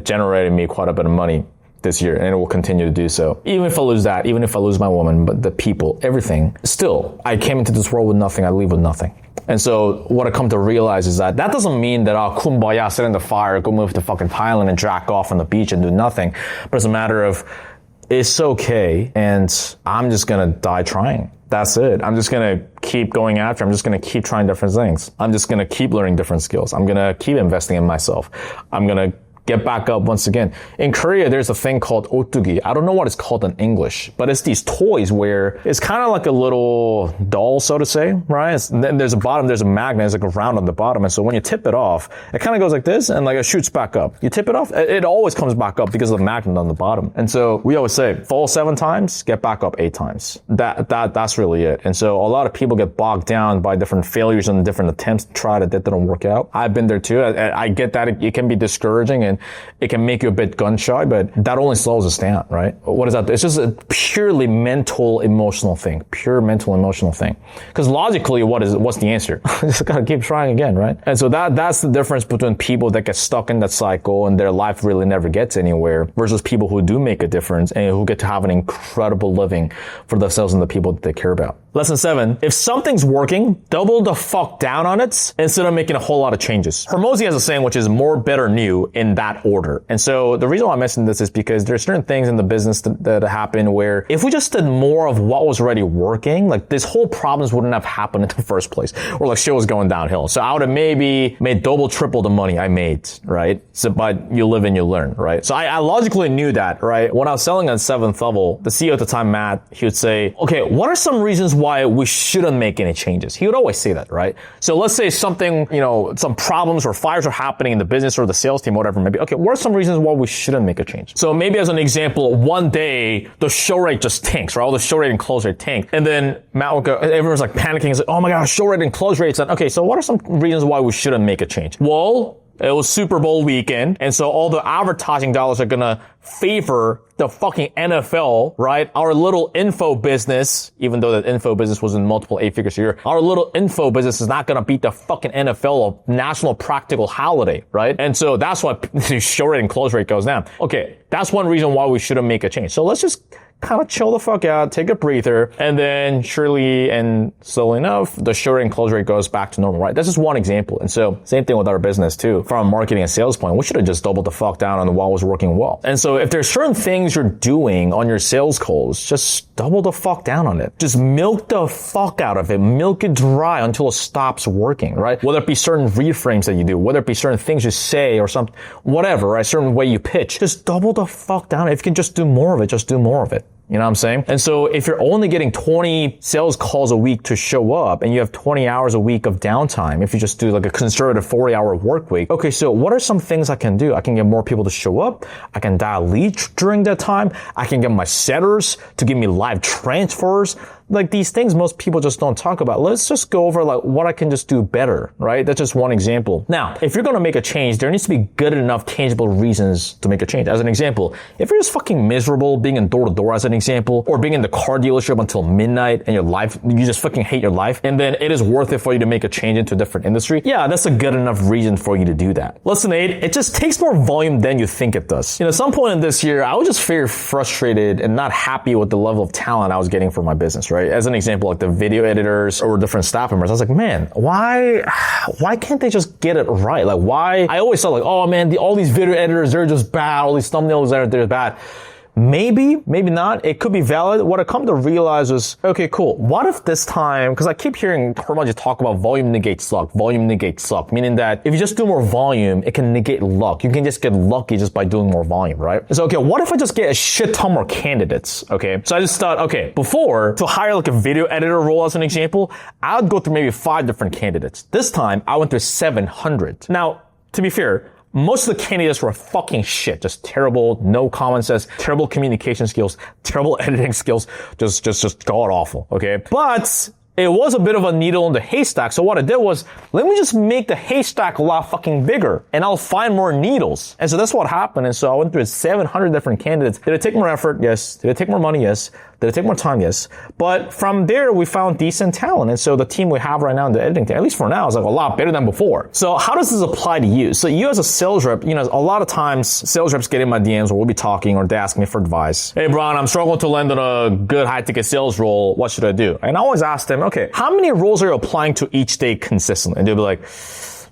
S1: generated me quite a bit of money this year, and it will continue to do so. Even if I lose that, even if I lose my woman, but the people, everything, still, I came into this world with nothing, I leave with nothing. And so what I come to realize is that doesn't mean that I'll kumbaya, sit in the fire, go move to fucking Thailand and jack off on the beach and do nothing. But it's a matter of, it's okay, and I'm just gonna die trying. That's it. I'm just gonna keep going after. I'm just gonna keep trying different things. I'm just gonna keep learning different skills. I'm gonna keep investing in myself. I'm gonna get back up once again. In Korea, there's a thing called otugi. I don't know what it's called in English, but it's these toys where it's kind of like a little doll, so to say, right? Then there's a bottom, there's a magnet, it's like a round on the bottom. And so when you tip it off, it kind of goes like this and like it shoots back up. You tip it off, it always comes back up because of the magnet on the bottom. And so we always say, fall 7 times, get back up 8 times. That's really it. And so a lot of people get bogged down by different failures and different attempts to try that didn't work out. I've been there too. I get that it can be discouraging, again, it can make you a bit gun shy, but that only slows us down, right? What is that? It's just a purely mental, emotional thing. Pure mental, emotional thing. Because logically, what's the answer? Just gotta keep trying again, right? And so that's the difference between people that get stuck in that cycle and their life really never gets anywhere versus people who do make a difference and who get to have an incredible living for themselves and the people that they care about. Lesson 7, if something's working, double the fuck down on it instead of making a whole lot of changes. Hormozy has a saying which is more, better, new in that order. And so the reason why I mentioned this is because there's certain things in the business that happen where if we just did more of what was already working, like this whole problems wouldn't have happened in the first place, or like shit was going downhill. So I would have maybe made double, triple the money I made, right? So, but you live and you learn, right? So I logically knew that, right? When I was selling on 7th level, the CEO at the time, Matt, he would say, okay, what are some reasons why we shouldn't make any changes? He would always say that, right? So let's say something, some problems or fires are happening in the business or the sales team, whatever maybe. Okay, what are some reasons why we shouldn't make a change? So maybe as an example, one day the show rate just tanks, right? All the show rate and close rate tank. And then Matt would go, everyone's like panicking. He's like, oh my God, show rate and close rates. Okay, so what are some reasons why we shouldn't make a change? Well, it was Super Bowl weekend, and so all the advertising dollars are gonna favor the fucking NFL, right? Our little info business, even though that info business was in multiple 8 figures a year, our little info business is not gonna beat the fucking NFL, a national practical holiday, right? And so that's why the show rate and close rate goes down. Okay, that's one reason why we shouldn't make a change. So let's just kind of chill the fuck out, take a breather, and then surely and slowly enough, the show rate and close rate goes back to normal, right? That's just one example. And so same thing with our business too. From a marketing and sales point, we should have just doubled the fuck down on what was working well. And so if there's certain things you're doing on your sales calls, just double the fuck down on it. Just milk the fuck out of it. Milk it dry until it stops working, right? Whether it be certain reframes that you do, whether it be certain things you say or something, whatever, right? Certain way you pitch, just double the fuck down. If you can just do more of it, just do more of it. You know what I'm saying? And so if you're only getting 20 sales calls a week to show up and you have 20 hours a week of downtime, if you just do like a conservative 40-hour work week, okay, so what are some things I can do? I can get more people to show up. I can dial leads during that time. I can get my setters to give me live transfers. Like these things most people just don't talk about. Let's just go over like what I can just do better, right? That's just one example. Now, if you're going to make a change, there needs to be good enough tangible reasons to make a change. As an example, if you're just fucking miserable being in door to door as an example, or being in the car dealership until midnight and your life, you just fucking hate your life, and then it is worth it for you to make a change into a different industry, yeah, that's a good enough reason for you to do that. Lesson 8, it just takes more volume than you think it does. At some point in this year, I was just very frustrated and not happy with the level of talent I was getting for my business, right? As an example, like the video editors or different staff members, I was like, man, why can't they just get it right? Like why? I always thought like, oh man, all these video editors, they're just bad. All these thumbnails, they're bad. Maybe not. It could be valid. What I come to realize was, okay, cool. What if this time, because I keep hearing Hormozy talk about volume negates luck, meaning that if you just do more volume, it can negate luck. You can just get lucky just by doing more volume, right? So, okay, what if I just get a shit ton more candidates, okay? So I just thought, okay, before, to hire like a video editor role as an example, I would go through maybe 5 different candidates. This time, I went through 700. Now, to be fair, most of the candidates were fucking shit. Just terrible, no common sense, terrible communication skills, terrible editing skills, just god awful, okay? But it was a bit of a needle in the haystack. So what I did was, let me just make the haystack a lot fucking bigger and I'll find more needles. And so that's what happened. And so I went through 700 different candidates. Did it take more effort? Yes. Did it take more money? Yes. Did it take more time? Yes. But from there, we found decent talent. And so the team we have right now in the editing team, at least for now, is like a lot better than before. So how does this apply to you? So you as a sales rep, a lot of times sales reps get in my DMs or we'll be talking or they ask me for advice. Hey, Brian, I'm struggling to land on a good high ticket sales role. What should I do? And I always ask them, okay, how many roles are you applying to each day consistently? And they'll be like,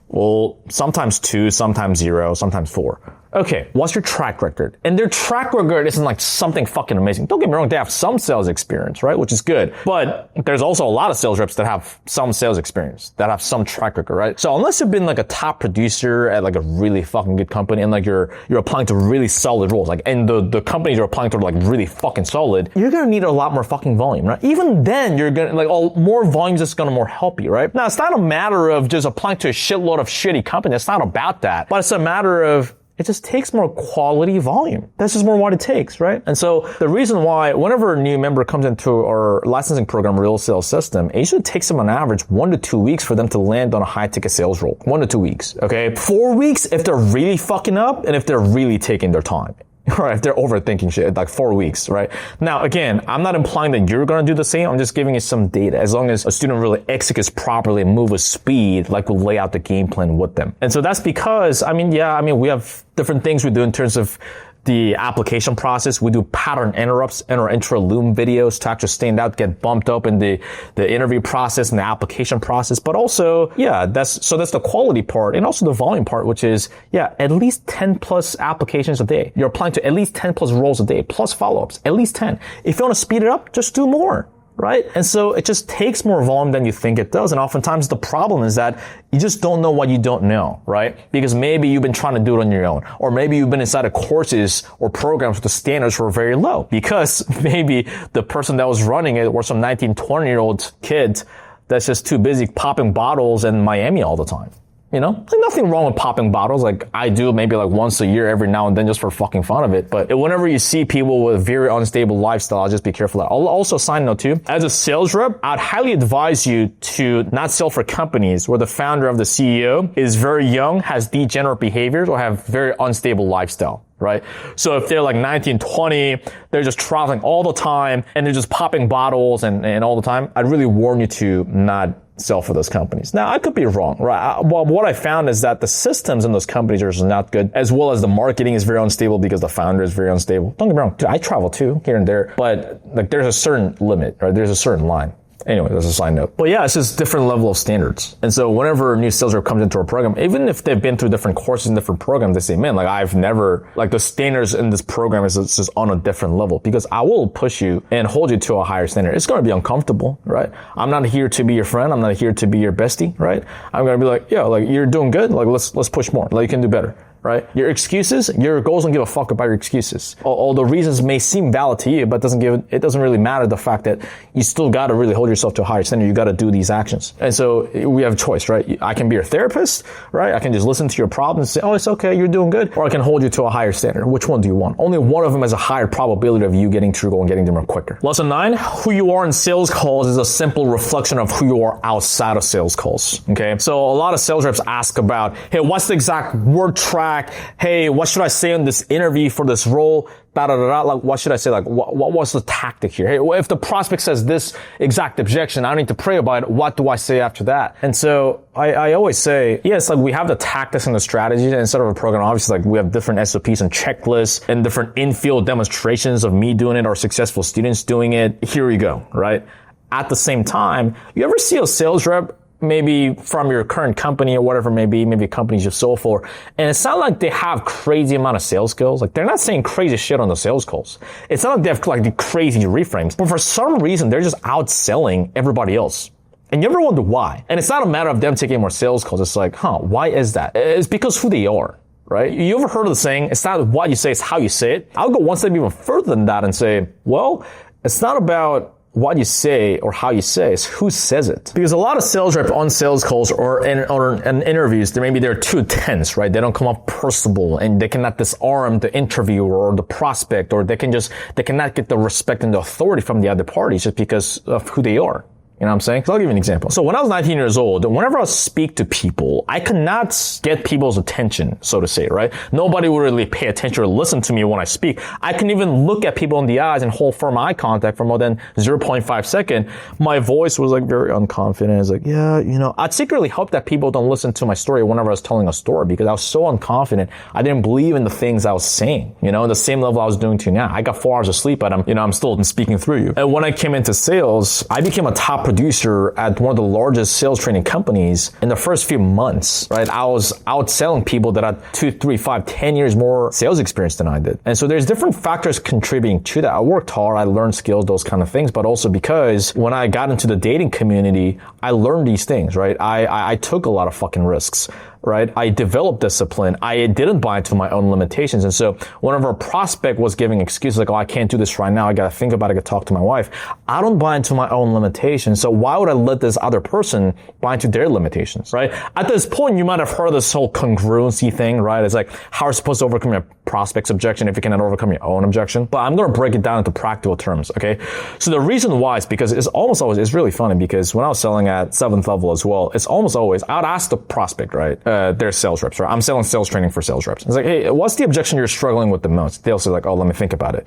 S1: well, sometimes 2, sometimes 0, sometimes 4. Okay, what's your track record? And their track record isn't like something fucking amazing. Don't get me wrong, they have some sales experience, right? Which is good. But there's also a lot of sales reps that have some sales experience, that have some track record, right? So unless you've been like a top producer at like a really fucking good company and like you're applying to really solid roles, like, and the companies you're applying to are like really fucking solid, you're gonna need a lot more fucking volume, right? Even then, you're gonna, like, more volume is just gonna more help you, right? Now, it's not a matter of just applying to a shitload of shitty companies. It's not about that. But it's a matter of, It just takes more quality volume. That's just more what it takes, right? And so the reason why whenever a new member comes into our licensing program, real sales system, it usually takes them on average 1 to 2 weeks for them to land on a high ticket sales role. 1 to 2 weeks, okay? 4 weeks if they're really fucking up and if they're really taking their time. Right, if they're overthinking shit, like 4 weeks, right? Now, again, I'm not implying that you're gonna do the same. I'm just giving you some data. As long as a student really executes properly and move with speed, like we'll lay out the game plan with them. And so that's because, we have different things we do in terms of the application process. We do pattern interrupts in our intro loom videos to actually stand out, get bumped up in the interview process and the application process. But also, that's the quality part and also the volume part, which is, at least 10 plus applications a day. You're applying to at least 10 plus roles a day, plus follow-ups, at least 10. If you want to speed it up, just do more. Right? And so it just takes more volume than you think it does. And oftentimes the problem is that you just don't know what you don't know, right? Because maybe you've been trying to do it on your own, or maybe you've been inside of courses or programs where the standards were very low because maybe the person that was running it was some 19, 20-year-old kid that's just too busy popping bottles in Miami all the time. You know, like nothing wrong with popping bottles. Like I do maybe like once a year every now and then just for fucking fun of it. But whenever you see people with very unstable lifestyle, just be careful. Also, side note too, as a sales rep, I'd highly advise you to not sell for companies where the founder of the CEO is very young, has degenerate behaviors, or have very unstable lifestyle. Right? So if they're like 19, 20, they're just traveling all the time and they're just popping bottles and all the time, I'd really warn you to not sell for those companies. Now, I could be wrong, right? Well, what I found is that the systems in those companies are just not good, as well as the marketing is very unstable because the founder is very unstable. Don't get me wrong, I travel too, here and there, but like there's a certain limit, right? There's a certain line. Anyway, that's a side note. But yeah, it's just different level of standards. And so whenever a new sales rep comes into our program, even if they've been through different courses and different programs, they say, man, like I've never, like the standards in this program is just on a different level because I will push you and hold you to a higher standard. It's going to be uncomfortable, right? I'm not here to be your friend. I'm not here to be your bestie, right? I'm going to be like, like you're doing good. Like let's push more. Like you can do better. Right? Your excuses, your goals don't give a fuck about your excuses. Although reasons may seem valid to you, but it doesn't really matter the fact that you still got to really hold yourself to a higher standard. You got to do these actions. And so we have a choice, right? I can be your therapist, right? I can just listen to your problems and say, oh, it's okay, you're doing good. Or I can hold you to a higher standard. Which one do you want? Only one of them has a higher probability of you getting through goal and getting there quicker. Lesson 9, who you are in sales calls is a simple reflection of who you are outside of sales calls. Okay. So a lot of sales reps ask about, hey, what's the exact word track? Hey, what should I say in this interview for this role? Like, what should I say? Like, what was the tactic here? Hey, if the prospect says this exact objection, I need to pray about it. What do I say after that? And so I always say, yes, like we have the tactics and the strategies instead of a program. Obviously, like we have different SOPs and checklists and different in-field demonstrations of me doing it or successful students doing it. Here we go, right? At the same time, you ever see a sales rep maybe from your current company or whatever maybe companies you've sold for, and it's not like they have crazy amount of sales skills. Like they're not saying crazy shit on the sales calls. It's not like they have like the crazy reframes, but for some reason they're just outselling everybody else. And you ever wonder why? And it's not a matter of them taking more sales calls. It's like, why is that? It's because who they are. Right? You ever heard of the saying, it's not what you say, it's how you say it? I'll go one step even further than that and say, well, it's not about what you say or how you say, it's who says it. Because a lot of sales reps on sales calls or in interviews, they're too tense, right? They don't come off personable and they cannot disarm the interviewer or the prospect, or they cannot get the respect and the authority from the other party just because of who they are. You know what I'm saying? So I'll give you an example. So when I was 19 years old, whenever I speak to people, I could not get people's attention, so to say, right? Nobody would really pay attention or listen to me when I speak. I couldn't even look at people in the eyes and hold firm eye contact for more than 0.5 seconds. My voice was like very unconfident. It's like, I'd secretly hope that people don't listen to my story whenever I was telling a story because I was so unconfident. I didn't believe in the things I was saying, the same level I was doing to now. I got 4 hours of sleep, but I'm still speaking through you. And when I came into sales, I became a top producer at one of the largest sales training companies in the first few months, right? I was outselling people that had 2, 3, 5, 10 years more sales experience than I did. And so there's different factors contributing to that. I worked hard, I learned skills, those kind of things, but also because when I got into the dating community, I learned these things, right? I took a lot of fucking risks. right? I developed discipline. I didn't buy into my own limitations. And so whenever a prospect was giving excuses like, oh, I can't do this right now, I got to think about it, I got to talk to my wife. I don't buy into my own limitations. So why would I let this other person buy into their limitations, right? At this point, you might have heard this whole congruency thing, right? It's like, how are you supposed to overcome your prospect's objection if you cannot overcome your own objection? But I'm going to break it down into practical terms, okay? So the reason why is because it's almost always, it's really funny because when I was selling at 7th level as well, it's almost always, I'd ask the prospect, right? They're sales reps, right? I'm selling sales training for sales reps. It's like, hey, what's the objection you're struggling with the most? They'll say like, oh, let me think about it.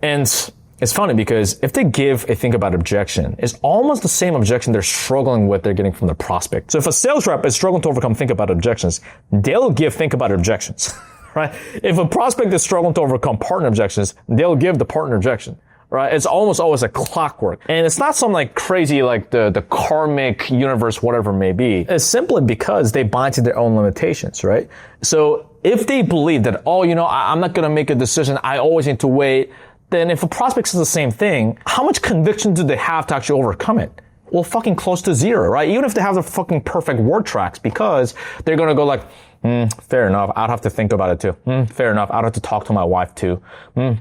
S1: And it's funny because if they give a think about objection, it's almost the same objection they're struggling with they're getting from the prospect. So if a sales rep is struggling to overcome think about objections, they'll give think about objections, right? If a prospect is struggling to overcome partner objections, they'll give the partner objection. Right? It's almost always a clockwork. And it's not some like crazy, like the karmic universe, whatever it may be. It's simply because they buy into their own limitations, right? So if they believe that, oh, I'm not going to make a decision, I always need to wait, then if a prospect says the same thing, how much conviction do they have to actually overcome it? Well, fucking close to zero, right? Even if they have the fucking perfect word tracks, because they're going to go like, fair enough. I'd have to think about it too. Fair enough. I'd have to talk to my wife too.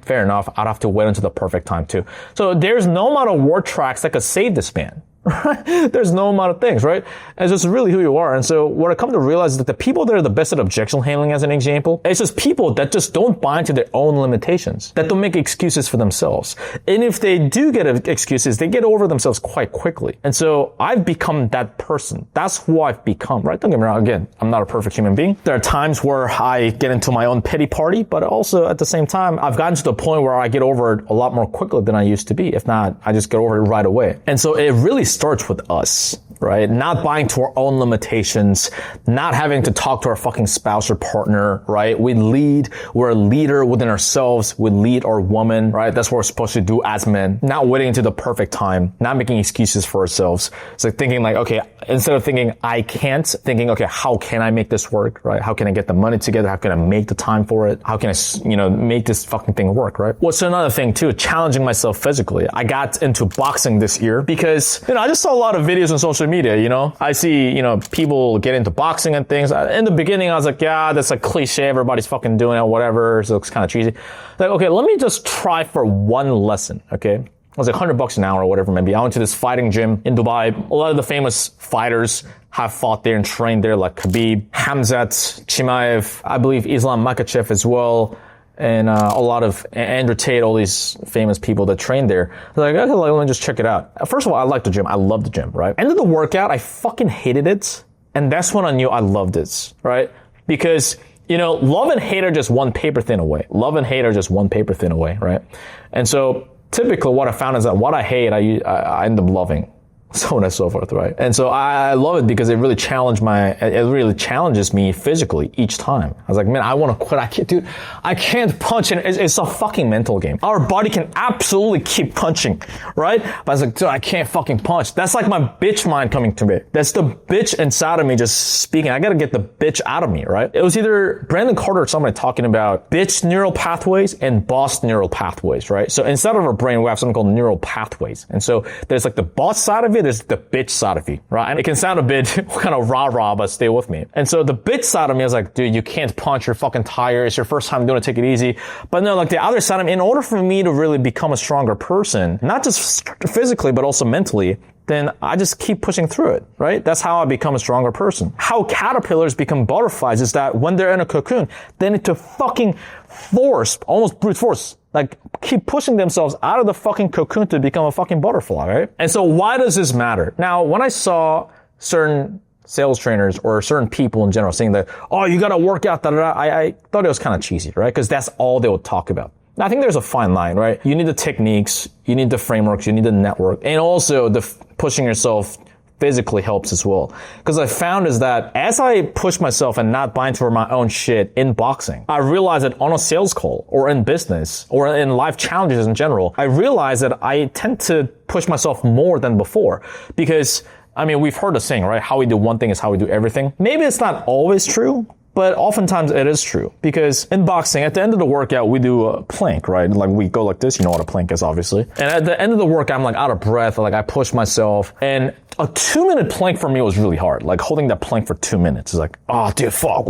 S1: Fair enough. I'd have to wait until the perfect time too. So there's no amount of word tracks that could save this man. Right? There's no amount of things, right? It's just really who you are. And so what I come to realize is that the people that are the best at objection handling, as an example, it's just people that just don't buy into their own limitations, that don't make excuses for themselves. And if they do get excuses, they get over themselves quite quickly. And so I've become that person. That's who I've become, right? Don't get me wrong. Again, I'm not a perfect human being. There are times where I get into my own pity party, but also at the same time, I've gotten to the point where I get over it a lot more quickly than I used to be. If not, I just get over it right away. And so it really starts with us, right? Not buying to our own limitations, not having to talk to our fucking spouse or partner, right? We're a leader within ourselves. We lead our woman, right? That's what we're supposed to do as men. Not waiting until the perfect time, not making excuses for ourselves. It's like thinking like, okay, instead of thinking I can't, thinking, okay, how can I make this work, right? How can I get the money together? How can I make the time for it? How can I, make this fucking thing work, right? What's another thing too, challenging myself physically. I got into boxing this year because, I just saw a lot of videos on social media, I see, people get into boxing and things. In the beginning, I was like, yeah, that's a cliche. Everybody's fucking doing it, whatever. So it looks kind of cheesy. Like, okay, let me just try for one lesson. Okay. It was like $100 an hour or whatever, maybe. I went to this fighting gym in Dubai. A lot of the famous fighters have fought there and trained there, like Khabib, Hamzat, Chimaev, I believe Islam Makhachev as well. And a lot of Andrew Tate, all these famous people that train there. They're like, okay, let me just check it out. First of all, I like the gym. I love the gym, right? End of the workout, I fucking hated it. And that's when I knew I loved it, right? Because, love and hate are just one paper thin away. Love and hate are just one paper thin away, right? And so typically what I found is that what I hate, I end up loving. So on and so forth, right? And so I love it because it really challenges me physically each time. I was like, man, I want to quit. I can't punch. And it's a fucking mental game. Our body can absolutely keep punching, right? But I was like, dude, I can't fucking punch. That's like my bitch mind coming to me. That's the bitch inside of me just speaking. I got to get the bitch out of me, right? It was either Brandon Carter or somebody talking about bitch neural pathways and boss neural pathways, right? So inside of our brain, we have something called neural pathways. And so there's like the boss side of it, there's the bitch side of you, right? And it can sound a bit kind of rah-rah, but stay with me. And so the bitch side of me is like, dude, you can't punch, you're fucking tired, it's your first time doing it, take it easy. But no, like the other side of me, in order for me to really become a stronger person, not just physically, but also mentally, then I just keep pushing through it, right? That's how I become a stronger person. How caterpillars become butterflies is that when they're in a cocoon, they need to fucking force, almost brute force, like keep pushing themselves out of the fucking cocoon to become a fucking butterfly, right? And so why does this matter? Now, when I saw certain sales trainers or certain people in general saying that, oh, you gotta work out, I thought it was kind of cheesy, right? Because that's all they would talk about. Now, I think there's a fine line, right? You need the techniques, you need the frameworks, you need the network, and also the pushing yourself physically helps as well. Because I found is that as I push myself and not buy into my own shit in boxing, I realize that on a sales call or in business or in life challenges in general, I realize that I tend to push myself more than before. Because, we've heard the saying, right? How we do one thing is how we do everything. Maybe it's not always true, But oftentimes it is true because in boxing, at the end of the workout, we do a plank, right? Like we go like this. You know what a plank is, obviously. And at the end of the workout, I'm like out of breath. Like I push myself, and a 2-minute plank for me was really hard. Like holding that plank for 2 minutes is like, oh, dude, fuck.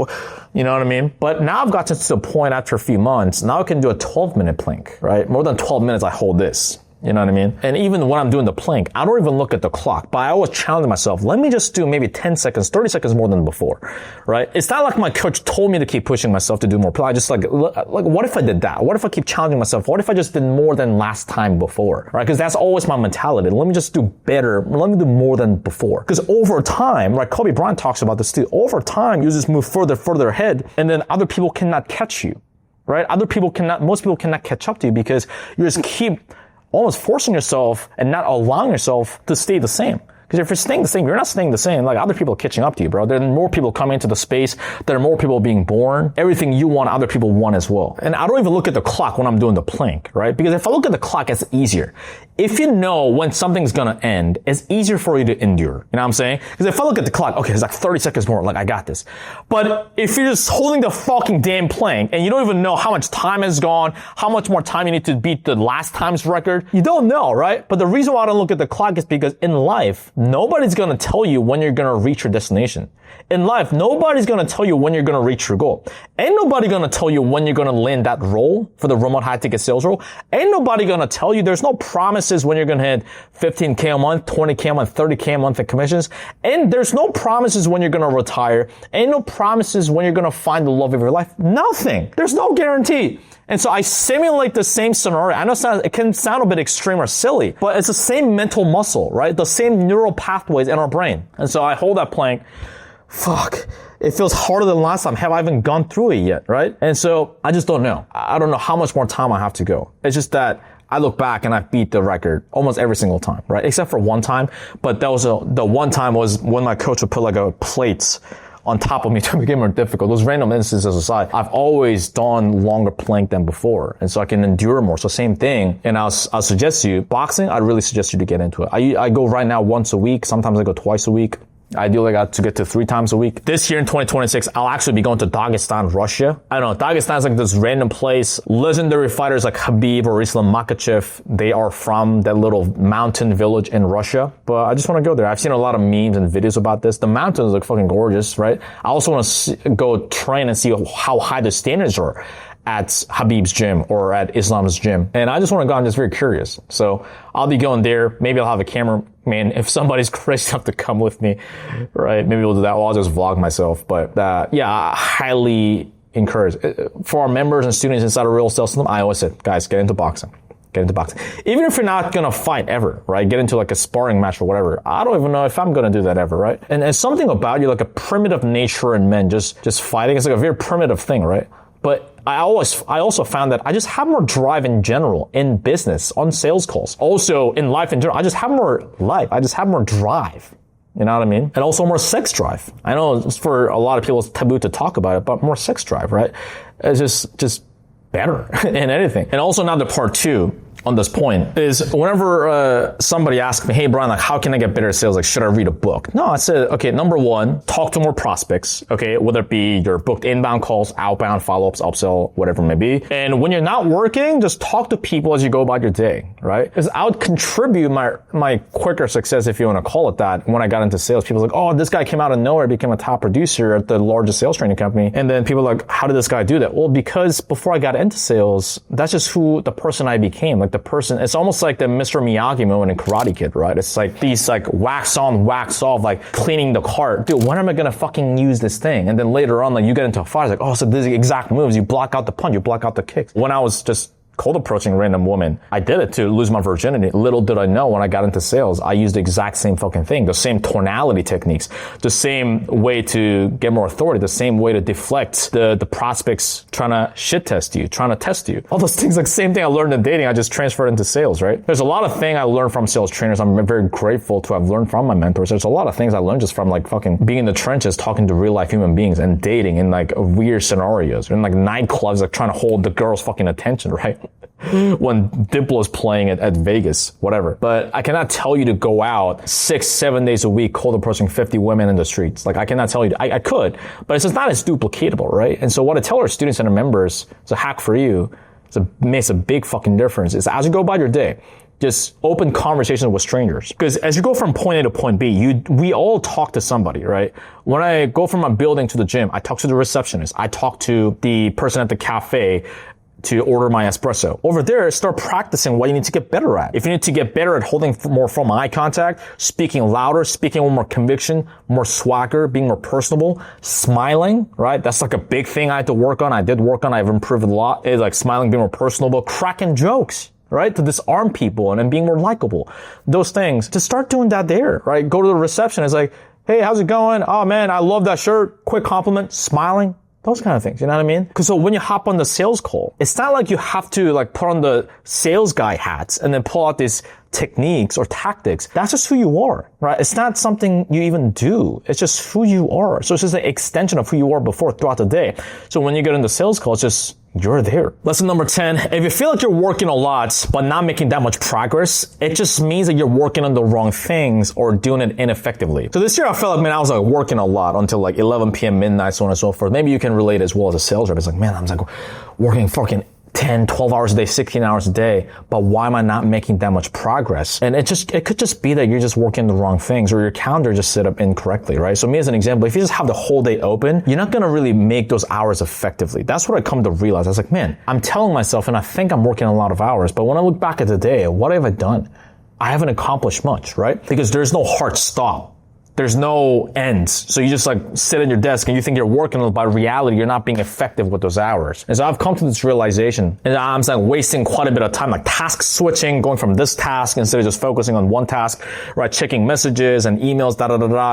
S1: You know what I mean? But now I've gotten to the point after a few months, now I can do a 12-minute plank, right? More than 12 minutes, I hold this. You know what I mean? And even when I'm doing the plank, I don't even look at the clock, but I always challenge myself, let me just do maybe 10 seconds, 30 seconds more than before, right? It's not like my coach told me to keep pushing myself to do more. I just like, what if I did that? What if I keep challenging myself? What if I just did more than last time before, right? Because that's always my mentality. Let me just do better. Let me do more than before. Because over time, right, Kobe Bryant talks about this too. Over time, you just move further ahead, and then other people cannot catch you, right? Most people cannot catch up to you because you just keep almost forcing yourself and not allowing yourself to stay the same. Because if you're staying the same, you're not staying the same. Like other people are catching up to you, bro. There are more people coming into the space. There are more people being born. Everything you want, other people want as well. And I don't even look at the clock when I'm doing the plank, right? Because if I look at the clock, it's easier. If you know when something's gonna end, it's easier for you to endure. You know what I'm saying? Because if I look at the clock, okay, it's like 30 seconds more, like I got this. But if you're just holding the fucking damn plank and you don't even know how much time has gone, how much more time you need to beat the last time's record, you don't know, right? But the reason why I don't look at the clock is because in life, nobody's going to tell you when you're going to reach your destination. In life, nobody's going to tell you when you're going to reach your goal. Ain't nobody going to tell you when you're going to land that role for the remote high ticket sales role. Ain't nobody going to tell you. There's no promises when you're going to hit 15K a month, 20K a month, 30K a month in commissions. And there's no promises when you're going to retire. Ain't no promises when you're going to find the love of your life. Nothing. There's no guarantee. And so I simulate the same scenario. I know it can sound a bit extreme or silly, but it's the same mental muscle, right? The same neural pathways in our brain. And so I hold that plank. Fuck. It feels harder than last time. Have I even gone through it yet, right? And so I just don't know. I don't know how much more time I have to go. It's just that I look back and I beat the record almost every single time, right? Except for one time. But that was the one time was when my coach would put like a plates on top of me to make it more difficult. Those random instances aside, I've always done longer plank than before. And so I can endure more. So same thing. And I'll suggest you, boxing, I'd really suggest you to get into it. I go right now once a week. Sometimes I go twice a week. Ideally, I got to get to 3 times a week. This year in 2026, I'll actually be going to Dagestan, Russia. I don't know, Dagestan's like this random place. Legendary fighters like Khabib or Islam Makhachev, they are from that little mountain village in Russia. But I just want to go there. I've seen a lot of memes and videos about this. The mountains look fucking gorgeous, right? I also want to go train and see how high the standards are at Khabib's gym or at Islam's gym. And I just want to go. I'm just very curious. So I'll be going there. Maybe I'll have a cameraman. If somebody's crazy enough to come with me, right? Maybe we'll do that. Or I'll just vlog myself. But yeah, I highly encourage. For our members and students inside of Real Sales System, I always say, guys, get into boxing. Get into boxing. Even if you're not going to fight ever, right? Get into like a sparring match or whatever. I don't even know if I'm going to do that ever, right? And there's something about you, like a primitive nature in men just fighting. It's like a very primitive thing, right? But I also found that I just have more drive in general in business, on sales calls. Also in life in general, I just have more life. I just have more drive. You know what I mean? And also more sex drive. I know it's for a lot of people it's taboo to talk about it, but more sex drive, right? It's just better in anything. And also now the part 2 on this point is whenever somebody asks me, hey Brian, like how can I get better at sales? Like should I read a book? No, I said, okay, number 1, talk to more prospects, okay, whether it be your booked inbound calls, outbound follow-ups, upsell, whatever it may be. And when you're not working, just talk to people as you go about your day, right? Because I would contribute my quicker success, if you want to call it that, when I got into sales. People were like, oh, this guy came out of nowhere, became a top producer at the largest sales training company. And then people are like, how did this guy do that? Well, because before I got into sales, that's just the person I became. Like the person, it's almost like the Mr. Miyagi moment in Karate Kid, right? It's like these like wax on, wax off, like cleaning the cart. Dude, when am I gonna fucking use this thing? And then later on, like you get into a fight, it's like, oh, so these exact moves, you block out the punch, you block out the kicks. When I was just cold approaching random woman, I did it to lose my virginity. Little did I know when I got into sales, I used the exact same fucking thing, the same tonality techniques, the same way to get more authority, the same way to deflect the prospects trying to shit test you, trying to test you. All those things, like same thing I learned in dating, I just transferred into sales, right? There's a lot of things I learned from sales trainers. I'm very grateful to have learned from my mentors. There's a lot of things I learned just from like fucking being in the trenches, talking to real life human beings and dating in like weird scenarios, in like nightclubs, like trying to hold the girl's fucking attention, right? when Diplo is playing at Vegas, whatever. But I cannot tell you to go out 6-7 days a week cold approaching 50 women in the streets. Like, I cannot tell you. I could, but it's just not as duplicatable, right? And so what I tell our students and our members, it's a hack for you, makes a big fucking difference, is as you go about your day, just open conversations with strangers. Because as you go from point A to point B, we all talk to somebody, right? When I go from my building to the gym, I talk to the receptionist. I talk to the person at the cafe to order my espresso. Over there, start practicing what you need to get better at. If you need to get better at holding more firm eye contact, speaking louder, speaking with more conviction, more swagger, being more personable, smiling, right? That's like a big thing I had to work on. I've improved a lot. It's like smiling, being more personable, cracking jokes, right? To disarm people and then being more likable. Those things. To start doing that there, right? Go to the reception. It's like, hey, how's it going? Oh man, I love that shirt. Quick compliment, smiling. Those kind of things, you know what I mean? Because so when you hop on the sales call, it's not like you have to like put on the sales guy hats and then pull out these techniques or tactics. That's just who you are, right? It's not something you even do. It's just who you are. So it's just an extension of who you are before throughout the day. So when you get into sales call, it's just, you're there. Lesson number 10, if you feel like you're working a lot, but not making that much progress, it just means that you're working on the wrong things or doing it ineffectively. So this year I felt like, man, I was like working a lot until like 11 p.m. midnight, so on and so forth. Maybe you can relate as well as a sales rep. It's like, man, I'm like working fucking 10, 12 hours a day, 16 hours a day, but why am I not making that much progress? And it could just be that you're just working the wrong things or your calendar just set up incorrectly, right? So me as an example, if you just have the whole day open, you're not going to really make those hours effectively. That's what I come to realize. I was like, man, I'm telling myself and I think I'm working a lot of hours, but when I look back at the day, what have I done? I haven't accomplished much, right? Because there's no hard stop. There's no end. So you just like sit at your desk and you think you're working, but by reality, you're not being effective with those hours. And so I've come to this realization and I'm like wasting quite a bit of time, like task switching, going from this task instead of just focusing on one task, right? Checking messages and emails,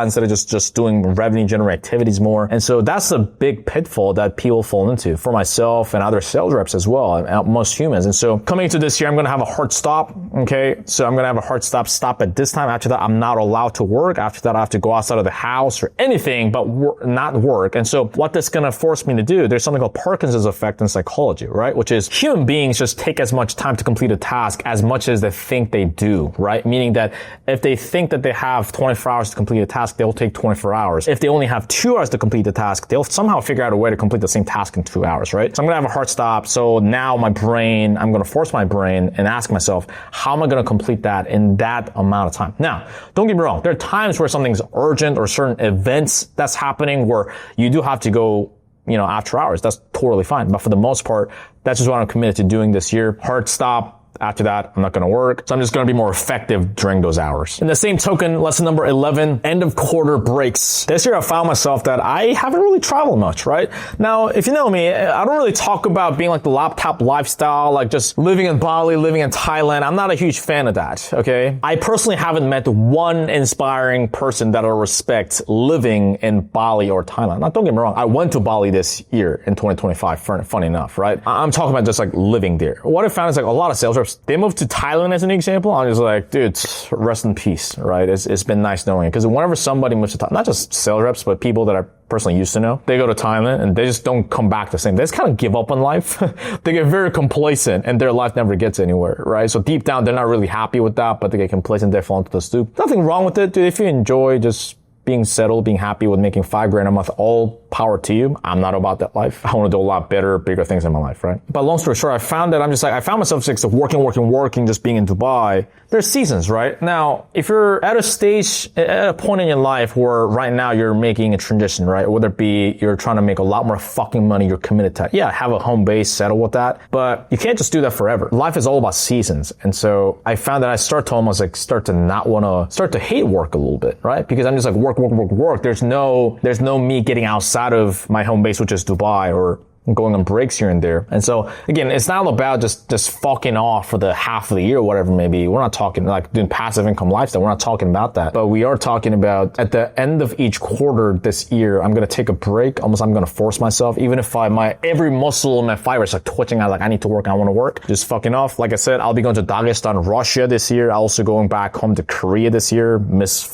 S1: instead of just doing revenue generating activities more. And so that's a big pitfall that people fall into for myself and other sales reps as well, and most humans. And so coming into this year, I'm going to have a hard stop. Okay. So I'm going to have a hard stop at this time. After that, I'm not allowed to work. After that, I have to go outside of the house or anything but not work. And so what that's going to force me to do, there's something called Parkinson's effect in psychology, right? Which is human beings just take as much time to complete a task as much as they think they do, right? Meaning that if they think that they have 24 hours to complete a task, they'll take 24 hours. If they only have 2 hours to complete the task, they'll somehow figure out a way to complete the same task in 2 hours, right? So I'm going to have a hard stop. So now I'm going to force my brain and ask myself, how am I going to complete that in that amount of time? Now, don't get me wrong. There are times where something's urgent or certain events that's happening where you do have to go, after hours. That's totally fine. But for the most part, that's just what I'm committed to doing this year. Hard stop. After that, I'm not going to work. So I'm just going to be more effective during those hours. In the same token, lesson number 11, end of quarter breaks. This year I found myself that I haven't really traveled much, right? Now, if you know me, I don't really talk about being like the laptop lifestyle, like just living in Bali, living in Thailand. I'm not a huge fan of that, okay? I personally haven't met one inspiring person that I respect living in Bali or Thailand. Now, don't get me wrong. I went to Bali this year in 2025, funny enough, right? I'm talking about just like living there. What I found is like a lot of sales reps, they moved to Thailand as an example. I'm just like, dude, rest in peace, right? It's been nice knowing it. Because whenever somebody moves to Thailand, not just sales reps, but people that I personally used to know, they go to Thailand and they just don't come back the same. They just kind of give up on life. They get very complacent and their life never gets anywhere, right? So deep down, they're not really happy with that, but they get complacent, they fall into the stoop. Nothing wrong with it, dude. If you enjoy just being settled, being happy with making $5,000 a month, all power to you. I'm not about that life. I want to do a lot better, bigger things in my life, right? But long story short, I found myself just working, just being in Dubai. There's seasons, right? Now, if you're at a point in your life where right now you're making a transition, right? Whether it be you're trying to make a lot more fucking money, you're committed to, have a home base, settle with that. But you can't just do that forever. Life is all about seasons. And so I found that I start to hate work a little bit, right? Because I'm just like work. There's no me getting outside of my home base, which is Dubai, or going on breaks here and there. And so again, it's not about just fucking off for the half of the year or whatever it may be. We're not talking like doing passive income lifestyle. We're not talking about that. But we are talking about at the end of each quarter this year, I'm going to take a break. I'm going to force myself, even if every muscle in my fiber is like twitching out, like I need to work, I want to work. Just fucking off. Like I said, I'll be going to Dagestan, Russia this year. I'm also going back home to Korea this year. Miss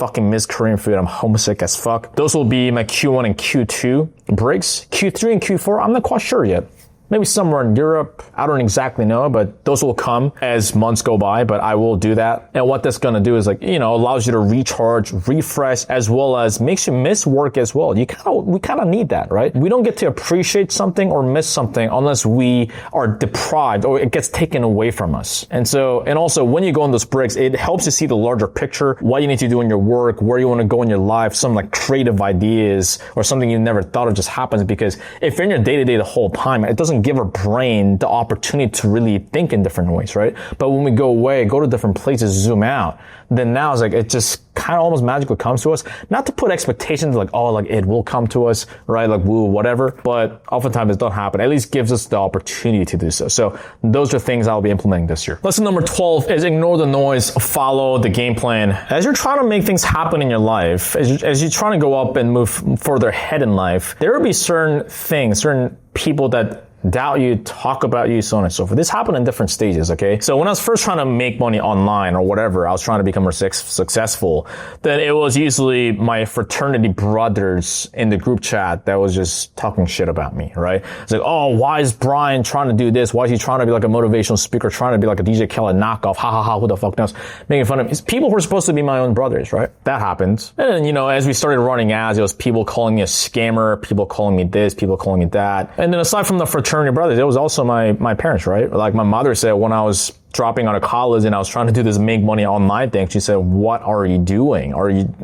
S1: Korean food. I'm homesick as fuck. Those will be my Q1 and Q2 breaks. Q3 and Q4, I'm not quite sure yet. maybe somewhere in Europe. I don't exactly know, but those will come as months go by, but I will do that. And what that's going to do is allows you to recharge, refresh, as well as makes you miss work as well. We kind of need that, right? We don't get to appreciate something or miss something unless we are deprived or it gets taken away from us. And also when you go on those breaks, it helps you see the larger picture, what you need to do in your work, where you want to go in your life, some like creative ideas or something you never thought of just happens, because if you're in your day-to-day the whole time, it doesn't give our brain the opportunity to really think in different ways, right? But when we go away, go to different places, zoom out, then now it's like it just kind of almost magically comes to us. Not to put expectations it will come to us, right? Like woo, whatever. But oftentimes it don't happen. At least gives us the opportunity to do so. So those are things I'll be implementing this year. Lesson number 12 is ignore the noise, follow the game plan. As you're trying to make things happen in your life, as you're trying to go up and move further ahead in life, there will be certain things, certain people that doubt you, talk about you, so on and so forth. This happened in different stages, okay? So when I was first trying to make money online or whatever, I was trying to become more successful, then it was usually my fraternity brothers in the group chat that was just talking shit about me, right? It's like, oh, why is Brian trying to do this? Why is he trying to be like a motivational speaker, trying to be like a DJ Khaled knockoff? Ha ha ha, who the fuck knows? Making fun of me. It's people who are supposed to be my own brothers, right? That happened. And then, as we started running ads, it was people calling me a scammer, people calling me this, people calling me that. And then aside from the fraternity brothers, it was also my parents, right? Like my mother said when I was dropping out of college and I was trying to do this make money online thing, she said, what are you doing?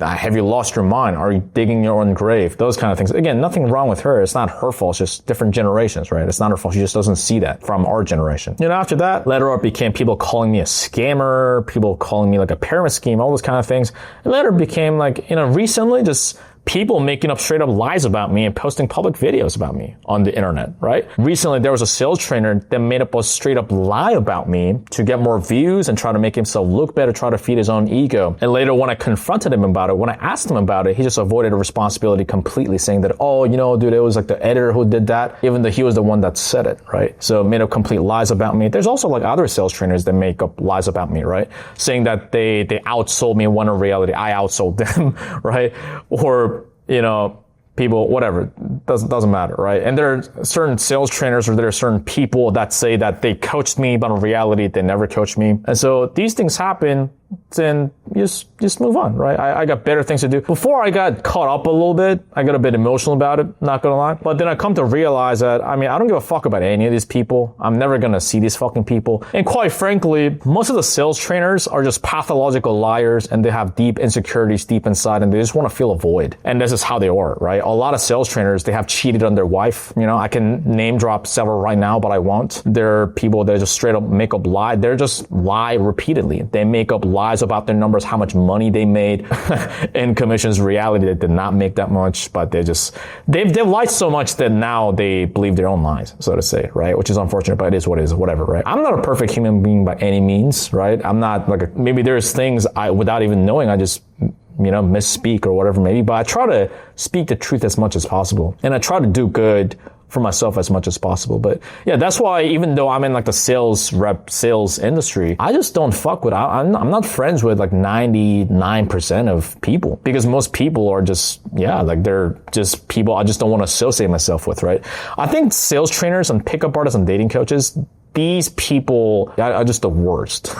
S1: Have you lost your mind? Are you digging your own grave? Those kind of things. Again, nothing wrong with her. It's not her fault. It's just different generations, right? It's not her fault. She just doesn't see that from our generation. After that, later on became people calling me a scammer, people calling me like a pyramid scheme, all those kind of things. And later became recently just people making up straight up lies about me and posting public videos about me on the internet, right? Recently, there was a sales trainer that made up a straight up lie about me to get more views and try to make himself look better, try to feed his own ego. And later, when I confronted him about it, when I asked him about it, he just avoided a responsibility completely, saying that, oh, dude, it was like the editor who did that, even though he was the one that said it, right? So made up complete lies about me. There's also other sales trainers that make up lies about me, right? Saying that they outsold me when in reality I outsold them, right? Or people, whatever, doesn't matter, right? And there are certain sales trainers or there are certain people that say that they coached me, but in reality, they never coached me. And so these things happen, then just move on, right? I got better things to do. Before I got caught up a little bit, I got a bit emotional about it, not gonna lie. But then I come to realize that, I don't give a fuck about any of these people. I'm never gonna see these fucking people. And quite frankly, most of the sales trainers are just pathological liars and they have deep insecurities deep inside and they just want to fill a void. And this is how they are, right? A lot of sales trainers, they have cheated on their wife. I can name drop several right now, but I won't. There are people that just straight up make up lie. They're just lie repeatedly. They make up lies about their numbers, how much money they made in commissions. Reality, they did not make that much, but they've lied so much that now they believe their own lies, so to say, right? Which is unfortunate, but it is what it is, whatever, right? I'm not a perfect human being by any means, right? I'm not maybe there's things without even knowing, I just misspeak or whatever maybe, but I try to speak the truth as much as possible. And I try to do good for myself as much as possible. But yeah, that's why even though I'm in the sales industry, I just don't fuck with, I'm not friends with 99% of people, because most people are just, they're just people I just don't want to associate myself with, right? I think sales trainers and pickup artists and dating coaches, these people are just the worst.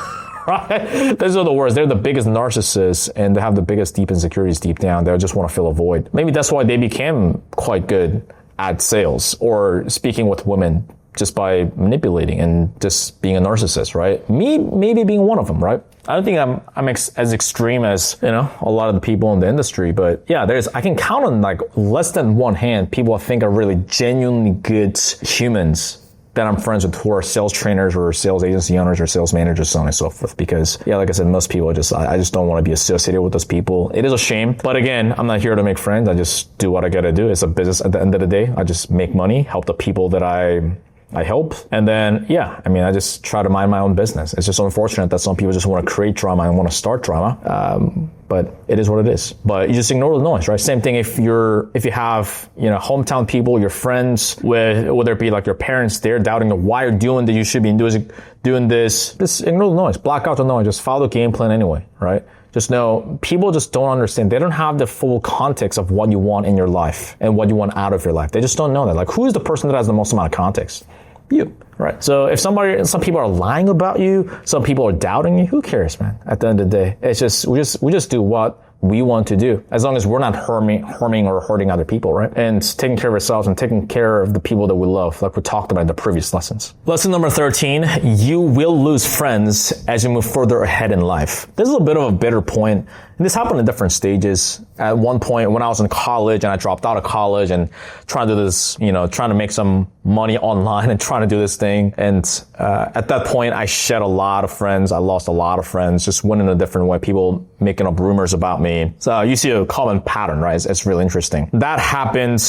S1: Right? Those are the worst. They're the biggest narcissists and they have the biggest deep insecurities deep down. They just want to fill a void. Maybe that's why they became quite good at sales or speaking with women just by manipulating and just being a narcissist, right? Me maybe being one of them, right? I don't think I'm as extreme as, a lot of the people in the industry, but yeah, I can count on less than one hand people I think are really genuinely good humans that I'm friends with who are sales trainers or sales agency owners or sales managers, so on and so forth. Because like I said, most people I just don't want to be associated with those people. It is a shame. But again, I'm not here to make friends. I just do what I got to do. It's a business at the end of the day. I just make money, help the people that I help. And then, I just try to mind my own business. It's just unfortunate that some people just want to create drama and want to start drama. But it is what it is. But you just ignore the noise, right? Same thing if you have, hometown people, your friends, whether it be your parents, they're doubting why you're doing that, you should be doing this. Just ignore the noise, block out the noise, just follow the game plan anyway, right? Just know, people just don't understand. They don't have the full context of what you want in your life and what you want out of your life. They just don't know that. Who is the person that has the most amount of context? You. Right. So if some people are lying about you, some people are doubting you, who cares, man? At the end of the day, it's just, we just do what we want to do, as long as we're not harming or hurting other people, right? And taking care of ourselves and taking care of the people that we love, like we talked about in the previous lessons. Lesson number 13, you will lose friends as you move further ahead in life. This is a bit of a bitter point. And this happened in different stages. At one point when I was in college and I dropped out of college and trying to do this, trying to make some money online and trying to do this thing. And at that point, I shed a lot of friends. I lost a lot of friends, just went in a different way. People making up rumors about me. So you see a common pattern, right? It's really interesting. That happened.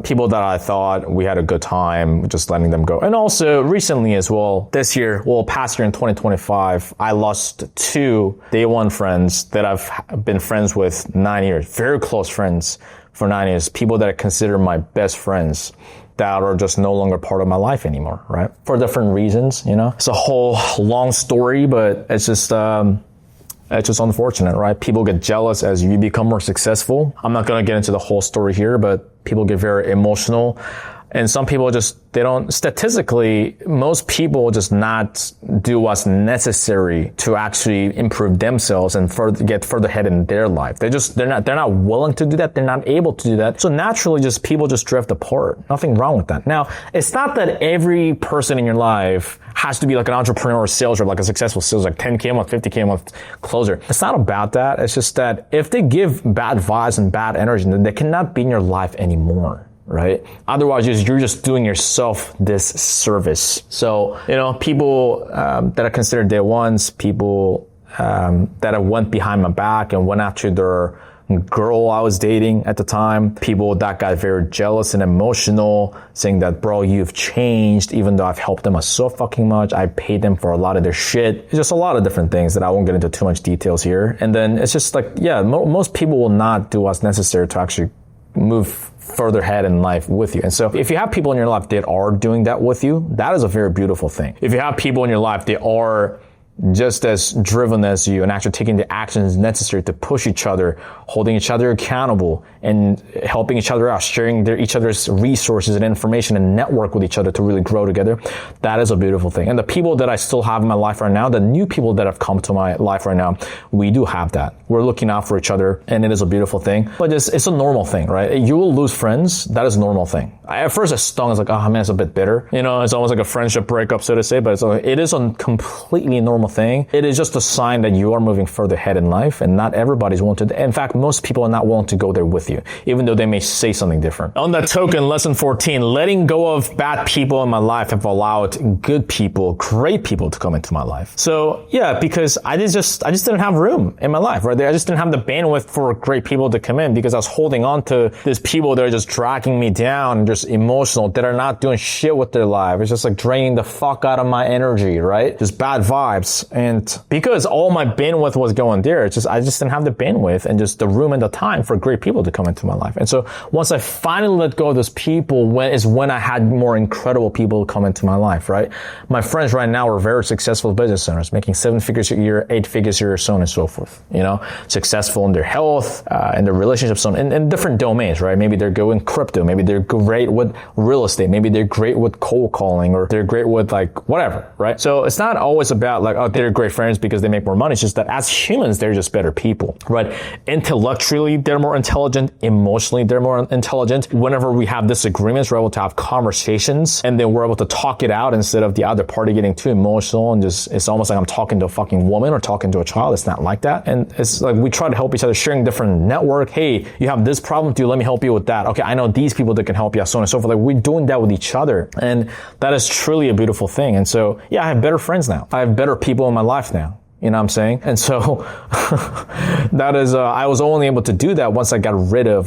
S1: People that I thought we had a good time, just letting them go. And also recently as well, this year, past year in 2025, I lost 2 day one friends that I've been friends with 9 years, very close friends for 9 years, people that I consider my best friends that are just no longer part of my life anymore, right? For different reasons, It's a whole long story, but it's just unfortunate, right? People get jealous as you become more successful. I'm not going to get into the whole story here, but people get very emotional. And some people statistically, most people just not do what's necessary to actually improve themselves and get further ahead in their life. They're not willing to do that. They're not able to do that. So naturally, people just drift apart. Nothing wrong with that. Now, it's not that every person in your life has to be like an entrepreneur or sales rep, like a successful sales, like 10K a month, 50K a month closer. It's not about that. It's just that if they give bad vibes and bad energy, then they cannot be in your life anymore. Right? Otherwise, you're just doing yourself this service. So, people that I consider day ones, people that I went behind my back and went after their girl I was dating at the time, people that got very jealous and emotional, saying that, bro, you've changed, even though I've helped them so fucking much. I paid them for a lot of their shit. It's just a lot of different things that I won't get into too much details here. And then it's just like, most people will not do what's necessary to actually move further ahead in life with you. And so if you have people in your life that are doing that with you, that is a very beautiful thing. If you have people in your life that are just as driven as you and actually taking the actions necessary to push each other, holding each other accountable and helping each other out, sharing each other's resources and information and network with each other to really grow together, that is a beautiful thing. And the people that I still have in my life right now, the new people that have come to my life right now, we do have that. We're looking out for each other and it is a beautiful thing. But it's a normal thing, right? You will lose friends. That is a normal thing. At first I stung. I was like, oh man, it's a bit bitter. It's almost like a friendship breakup, so to say, but it is a completely normal thing. It is just a sign that you are moving further ahead in life and not everybody's willing to. In fact, most people are not willing to go there with you, even though they may say something different. On that token, lesson 14, letting go of bad people in my life have allowed good people, great people to come into my life. So yeah, because I just didn't have room in my life, right? I just didn't have the bandwidth for great people to come in because I was holding on to these people that are just dragging me down and just emotional, that are not doing shit with their life. It's just like draining the fuck out of my energy, right? Just bad vibes. And because all my bandwidth was going there, I just didn't have the bandwidth and just the room and the time for great people to come into my life. And so once I finally let go of those people, when I had more incredible people come into my life, right? My friends right now are very successful business owners, making 7 figures a year, 8 figures a year, so on and so forth. Successful in their health, in their relationships, so on, in different domains, right? Maybe they're good in crypto, maybe they're great with real estate, maybe they're great with cold calling, or they're great with like whatever, right? So it's not always about like, oh, they're great friends because they make more money. It's just that as humans, they're just better people, right? Intellectually, they're more intelligent. Emotionally, they're more intelligent. Whenever we have disagreements, we're able to have conversations and then we're able to talk it out instead of the other party getting too emotional and it's almost like I'm talking to a fucking woman or talking to a child. It's not like that. And it's like we try to help each other, sharing different network. Hey, you have this problem too. Let me help you with that. Okay, I know these people that can help you, so on and so forth. Like we're doing that with each other. And that is truly a beautiful thing. And so, yeah, I have better friends now. I have better people in my life now. You know what I'm saying? And so that is, I was only able to do that once I got rid of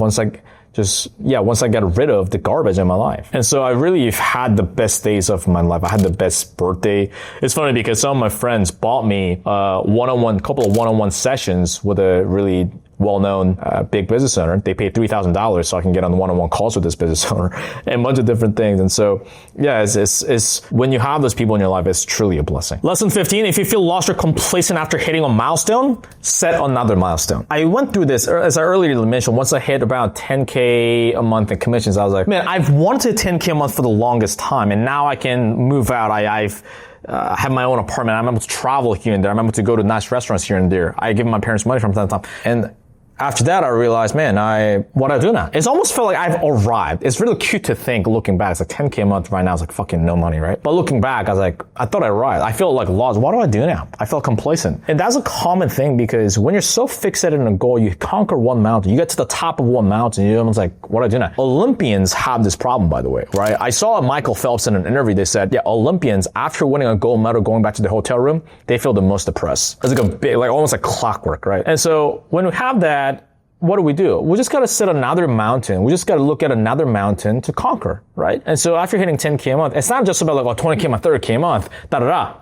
S1: the garbage in my life. And so I really had the best days of my life. I had the best birthday. It's funny because some of my friends bought me couple of one-on-one sessions with a really well-known big business owner. They paid $3,000 so I can get on one-on-one calls with this business owner and a bunch of different things. And so, yeah, it's when you have those people in your life, it's truly a blessing. Lesson 15, if you feel lost or complacent after hitting a milestone, set another milestone. I went through this, as I earlier mentioned, once I hit about 10K 10K a month in commissions. I was like, man, I've wanted 10K a month for the longest time, and now I can move out. I've have my own apartment. I'm able to travel here and there. I'm able to go to nice restaurants here and there. I give my parents money from time to time. And after that, I realized, man, what I do now? It's almost felt like I've arrived. It's really cute to think, looking back. It's like 10K a month right now. It's like fucking no money, right? But looking back, I was like, I thought I arrived. I feel like lost. What do I do now? I felt complacent. And that's a common thing because when you're so fixated on a goal, you conquer one mountain. You get to the top of one mountain, you're almost like, what do I do now? Olympians have this problem, by the way, right? I saw Michael Phelps in an interview. They said, yeah, Olympians, after winning a gold medal, going back to the hotel room, they feel the most depressed. It's like a big, like almost like clockwork, right? And so when we have that, what do? We just got to set another mountain. We just got to look at another mountain to conquer, right? And so after hitting 10K a month, it's not just about like, 20K a month, 30K a month,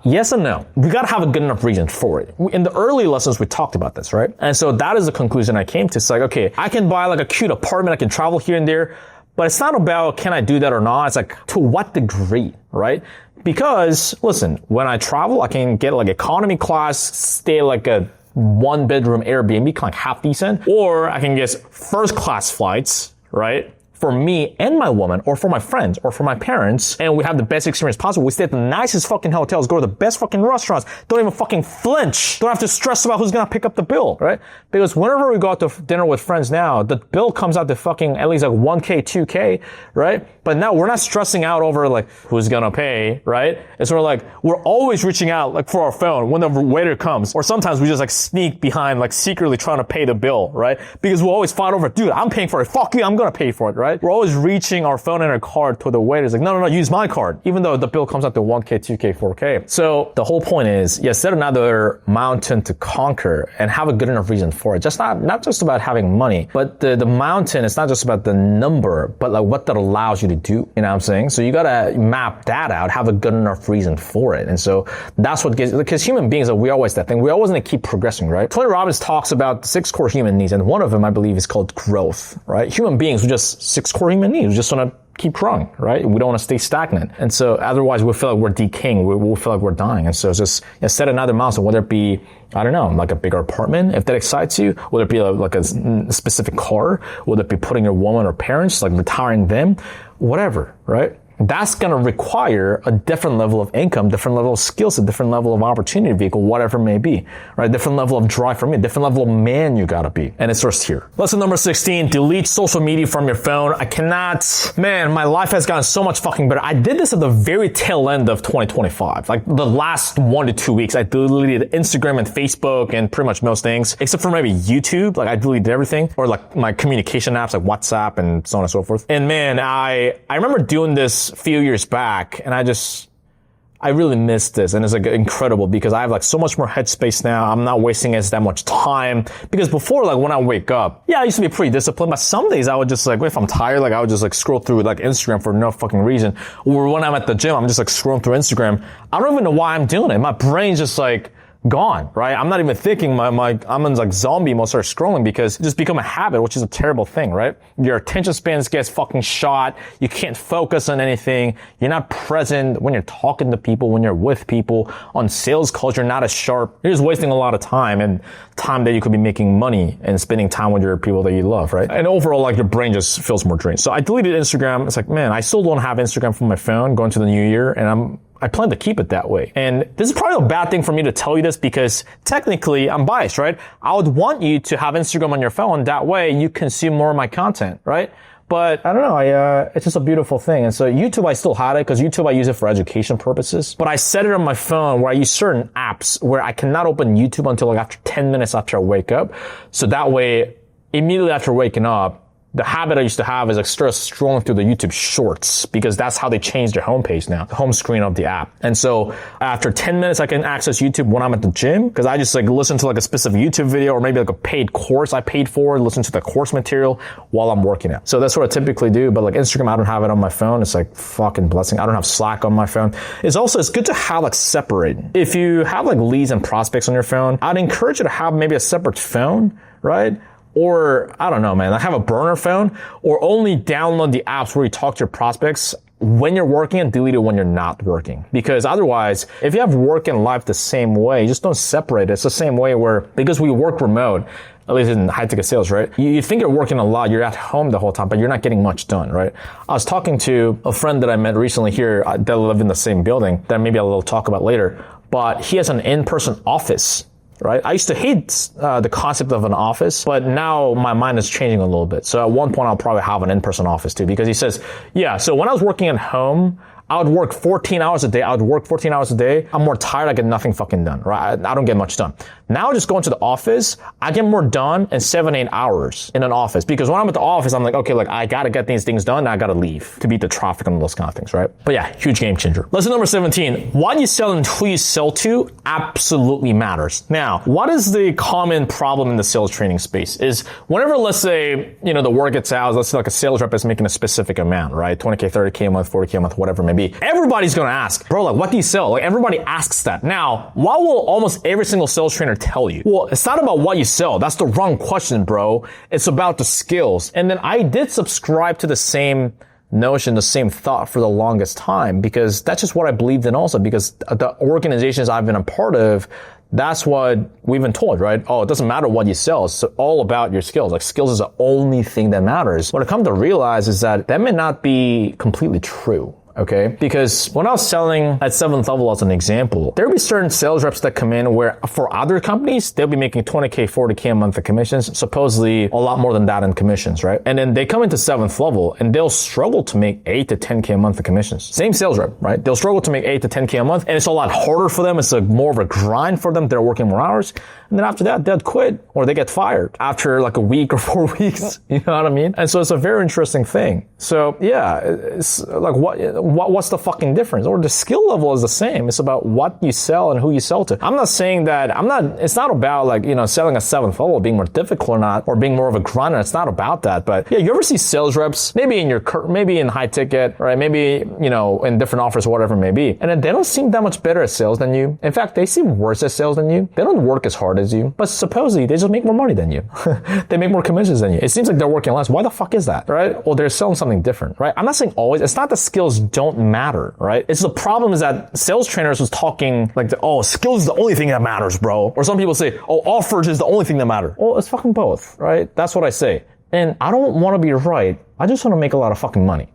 S1: Yes and no. We got to have a good enough reason for it. In the early lessons, we talked about this, right? And so that is the conclusion I came to. It's like, okay, I can buy like a cute apartment. I can travel here and there, but it's not about can I do that or not? It's like to what degree, right? Because listen, when I travel, I can get like economy class, stay like a 1-bedroom Airbnb, kind of like half decent, or I can get first class flights, right? For me and my woman, or for my friends, or for my parents, and we have the best experience possible. We stay at the nicest fucking hotels, go to the best fucking restaurants, don't even fucking flinch, don't have to stress about who's gonna pick up the bill, right? Because whenever we go out to dinner with friends now, the bill comes out to fucking at least like 1K, 2K, right? But now we're not stressing out over like who's gonna pay, right? It's sort of like we're always reaching out like for our phone when the waiter comes, or sometimes we just like sneak behind, like secretly trying to pay the bill, right? Because we always fight over, dude, I'm paying for it, fuck you, I'm gonna pay for it, right? We're always reaching our phone and our card to the waiter. It's like, no, use my card. Even though the bill comes out to 1K, 2K, 4K. So the whole point is, yeah, set another mountain to conquer and have a good enough reason for it. Just not just about having money, but the mountain is not just about the number, but like what that allows you to do. You know what I'm saying? So you gotta map that out, have a good enough reason for it. And so that's what gives, because human beings, we always that thing. We always want to keep progressing, right? Tony Robbins talks about 6 core human needs, and one of them, I believe, is called growth, right? Human beings, we just 6 core human needs. We just want to keep growing, right? We don't want to stay stagnant. And so otherwise we feel like we're decaying. We'll feel like we're dying. And so it's just set another milestone, whether it be, I don't know, like a bigger apartment, if that excites you, whether it be like a specific car, whether it be putting your woman or parents, like retiring them, whatever, right? That's going to require a different level of income, different level of skills, a different level of opportunity vehicle, whatever it may be, right? Different level of drive for me, different level of man you got to be. And it starts here. Lesson number 16, delete social media from your phone. I cannot, man, my life has gotten so much fucking better. I did this at the very tail end of 2025. Like the last 1 to 2 weeks, I deleted Instagram and Facebook and pretty much most things, except for maybe YouTube. Like I deleted everything, or like my communication apps like WhatsApp and so on and so forth. And man, I remember doing this a few years back, and I really missed this, and it's like incredible because I have like so much more headspace now. I'm not wasting as that much time, because before, like when I wake up, yeah, I used to be pretty disciplined, but some days I would just like, if I'm tired, like I would just like scroll through like Instagram for no fucking reason. Or when I'm at the gym, I'm just like scrolling through Instagram. I don't even know why I'm doing it. My brain's just like gone, right? I'm not even thinking. I'm in like zombie mode, start scrolling, because it just become a habit, which is a terrible thing, right? Your attention spans gets fucking shot. You can't focus on anything. You're not present when you're talking to people, when you're with people. On sales calls, you're not as sharp. You're just wasting a lot of time, and time that you could be making money and spending time with your people that you love, right? And overall, like your brain just feels more drained. So I deleted Instagram. It's like, man, I still don't have Instagram from my phone going to the new year, and I plan to keep it that way. And this is probably a bad thing for me to tell you this, because technically I'm biased, right? I would want you to have Instagram on your phone. That way you consume more of my content, right? But I don't know, it's just a beautiful thing. And so YouTube, I still had it because YouTube, I use it for education purposes. But I set it on my phone where I use certain apps where I cannot open YouTube until like after 10 minutes after I wake up. So that way, immediately after waking up, the habit I used to have is like start scrolling through the YouTube shorts, because that's how they changed their homepage now, the home screen of the app. And so after 10 minutes, I can access YouTube when I'm at the gym, because I just like listen to like a specific YouTube video, or maybe like a paid course I paid for, listen to the course material while I'm working out. So that's what I typically do. But like Instagram, I don't have it on my phone. It's like fucking blessing. I don't have Slack on my phone. It's good to have like separate. If you have like leads and prospects on your phone, I'd encourage you to have maybe a separate phone, right? Or, I don't know, man, I have a burner phone, or only download the apps where you talk to your prospects when you're working and delete it when you're not working. Because otherwise, if you have work and life the same way, just don't separate it. It's the same way where, because we work remote, at least in high ticket sales, right? You think you're working a lot, you're at home the whole time, but you're not getting much done, right? I was talking to a friend that I met recently here that live in the same building that maybe I'll talk about later, but he has an in-person office. Right? I used to hate the concept of an office, but now my mind is changing a little bit. So at one point, I'll probably have an in-person office too, because he says, yeah, so when I was working at home, I would work 14 hours a day. I'm more tired. I get nothing fucking done, right? I don't get much done. Now just going to the office, I get more done in 7-8 hours in an office. Because when I'm at the office, I'm like, okay, like I gotta get these things done. I gotta leave to beat the traffic and those kind of things, right? But yeah, huge game changer. Lesson number 17, what you sell and who you sell to absolutely matters. Now, what is the common problem in the sales training space is whenever, let's say, the word gets out, let's say like a sales rep is making a specific amount, right? 20K, 30K a month, 40K a month, whatever it may be. Everybody's gonna ask, bro, like what do you sell? Like everybody asks that. Now, what will almost every single sales trainer tell you? Well, it's not about what you sell. That's the wrong question, bro. It's about the skills. And then I did subscribe to the same notion, the same thought for the longest time, because that's just what I believed in also, because the organizations I've been a part of, that's what we've been told, right? Oh, it doesn't matter what you sell. It's all about your skills. Like skills is the only thing that matters. What I come to realize is that may not be completely true. Okay? Because when I was selling at 7th level as an example, there will be certain sales reps that come in where for other companies, they'll be making 20K, 40K a month in commissions, supposedly a lot more than that in commissions, right? And then they come into 7th level and they'll struggle to make 8 to 10K a month in commissions. Same sales rep, right? They'll struggle to make 8 to 10K a month and it's a lot harder for them. It's more of a grind for them. They're working more hours. And then after that, they'll quit or they get fired after like a week or 4 weeks. You know what I mean? And so it's a very interesting thing. So yeah, it's like what's the fucking difference? Or the skill level is the same. It's about what you sell and who you sell to. I'm not saying that it's not about like, selling a 7th level being more difficult or not, or being more of a grinder. It's not about that. But yeah, you ever see sales reps, maybe in high ticket, right? Maybe, in different offers or whatever it may be. And then they don't seem that much better at sales than you. In fact, they seem worse at sales than you. They don't work as hard as you, but supposedly they just make more money than you. They make more commissions than you. It seems like they're working less. Why the fuck is that, right? Well, they're selling something different, right? I'm not saying always. It's not that skills don't matter, right? It's the problem is that sales trainers was talking like, skills is the only thing that matters, bro. Or some people say, offers is the only thing that matters. Well, it's fucking both, right? That's what I say. And I don't want to be right. I just want to make a lot of fucking money.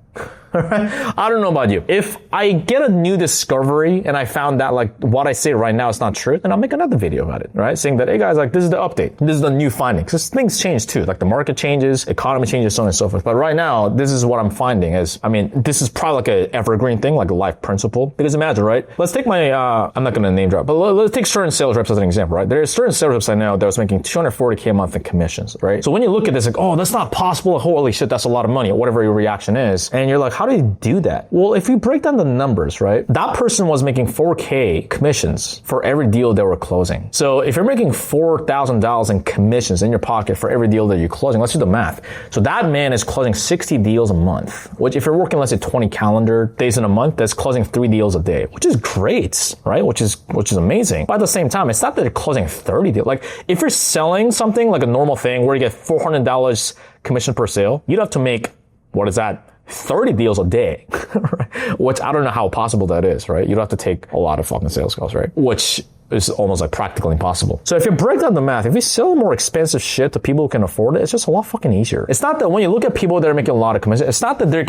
S1: I don't know about you. If I get a new discovery and I found that like what I say right now is not true, then I'll make another video about it, right? Saying that, hey guys, like this is the update. This is the new findings. Because things change too. Like the market changes, economy changes, so on and so forth. But right now, this is what I'm finding this is probably like an evergreen thing, like a life principle. Because imagine, right? Let's take I'm not going to name drop, but let's take certain sales reps as an example, right? There are certain sales reps I know that was making 240K a month in commissions, right? So when you look at this, like, oh, that's not possible. Holy shit, that's a lot of money, or whatever your reaction is. And you're like, how do you do that? Well, if you break down the numbers, right, that person was making 4K commissions for every deal they were closing. So if you're making $4,000 in commissions in your pocket for every deal that you're closing, let's do the math. So that man is closing 60 deals a month, which if you're working, let's say 20 calendar days in a month, that's closing 3 deals a day, which is great, right? Which is amazing. But at the same time, it's not that they're closing 30 deals. Like if you're selling something like a normal thing where you get $400 commission per sale, you'd have to make, what is that? 30 deals a day, which I don't know how possible that is, right? You'd have to take a lot of fucking sales calls, right? Which is almost like practically impossible. So if you break down the math, if you sell more expensive shit to people who can afford it, it's just a lot fucking easier. It's not that when you look at people that are making a lot of commission, it's not that they're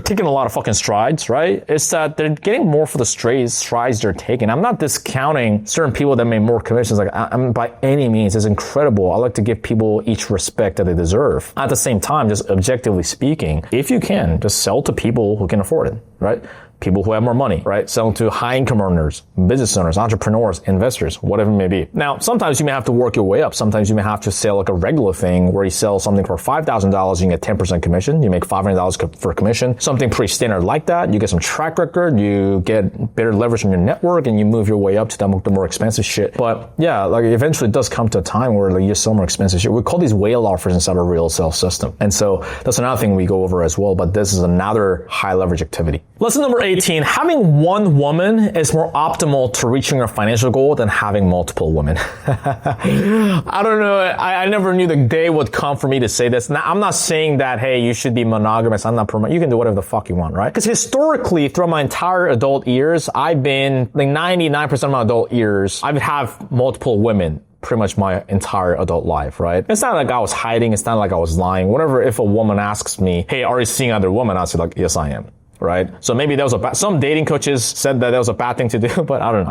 S1: taking a lot of fucking strides, right? It's that they're getting more for the strides they're taking. I'm not discounting certain people that make more commissions. Like I'm by any means, it's incredible. I like to give people each respect that they deserve. At the same time, just objectively speaking, if you can, just sell to people who can afford it, right? People who have more money, right? Selling to high income earners, business owners, entrepreneurs, investors, whatever it may be. Now, sometimes you may have to work your way up. Sometimes you may have to sell like a regular thing where you sell something for $5,000, you can get 10% commission. You make $500 for commission. Something pretty standard like that. You get some track record, you get better leverage from your network, and you move your way up to the more expensive shit. But yeah, like eventually it does come to a time where like you sell more expensive shit. We call these whale offers inside a real sales system. And so that's another thing we go over as well, but this is another high leverage activity. Lesson number 18, having one woman is more optimal to reaching your financial goal than having multiple women. I don't know. I never knew the day would come for me to say this. Now, I'm not saying that, hey, you should be monogamous. I'm not promoting. You can do whatever the fuck you want, right? Because historically, throughout my entire adult years, I've been like 99% of my adult years, I've had multiple women pretty much my entire adult life, right? It's not like I was hiding. It's not like I was lying. Whenever, if a woman asks me, hey, are you seeing other women? I'll say like, yes, I am, right? So maybe that was some dating coaches said that was a bad thing to do, but I don't know.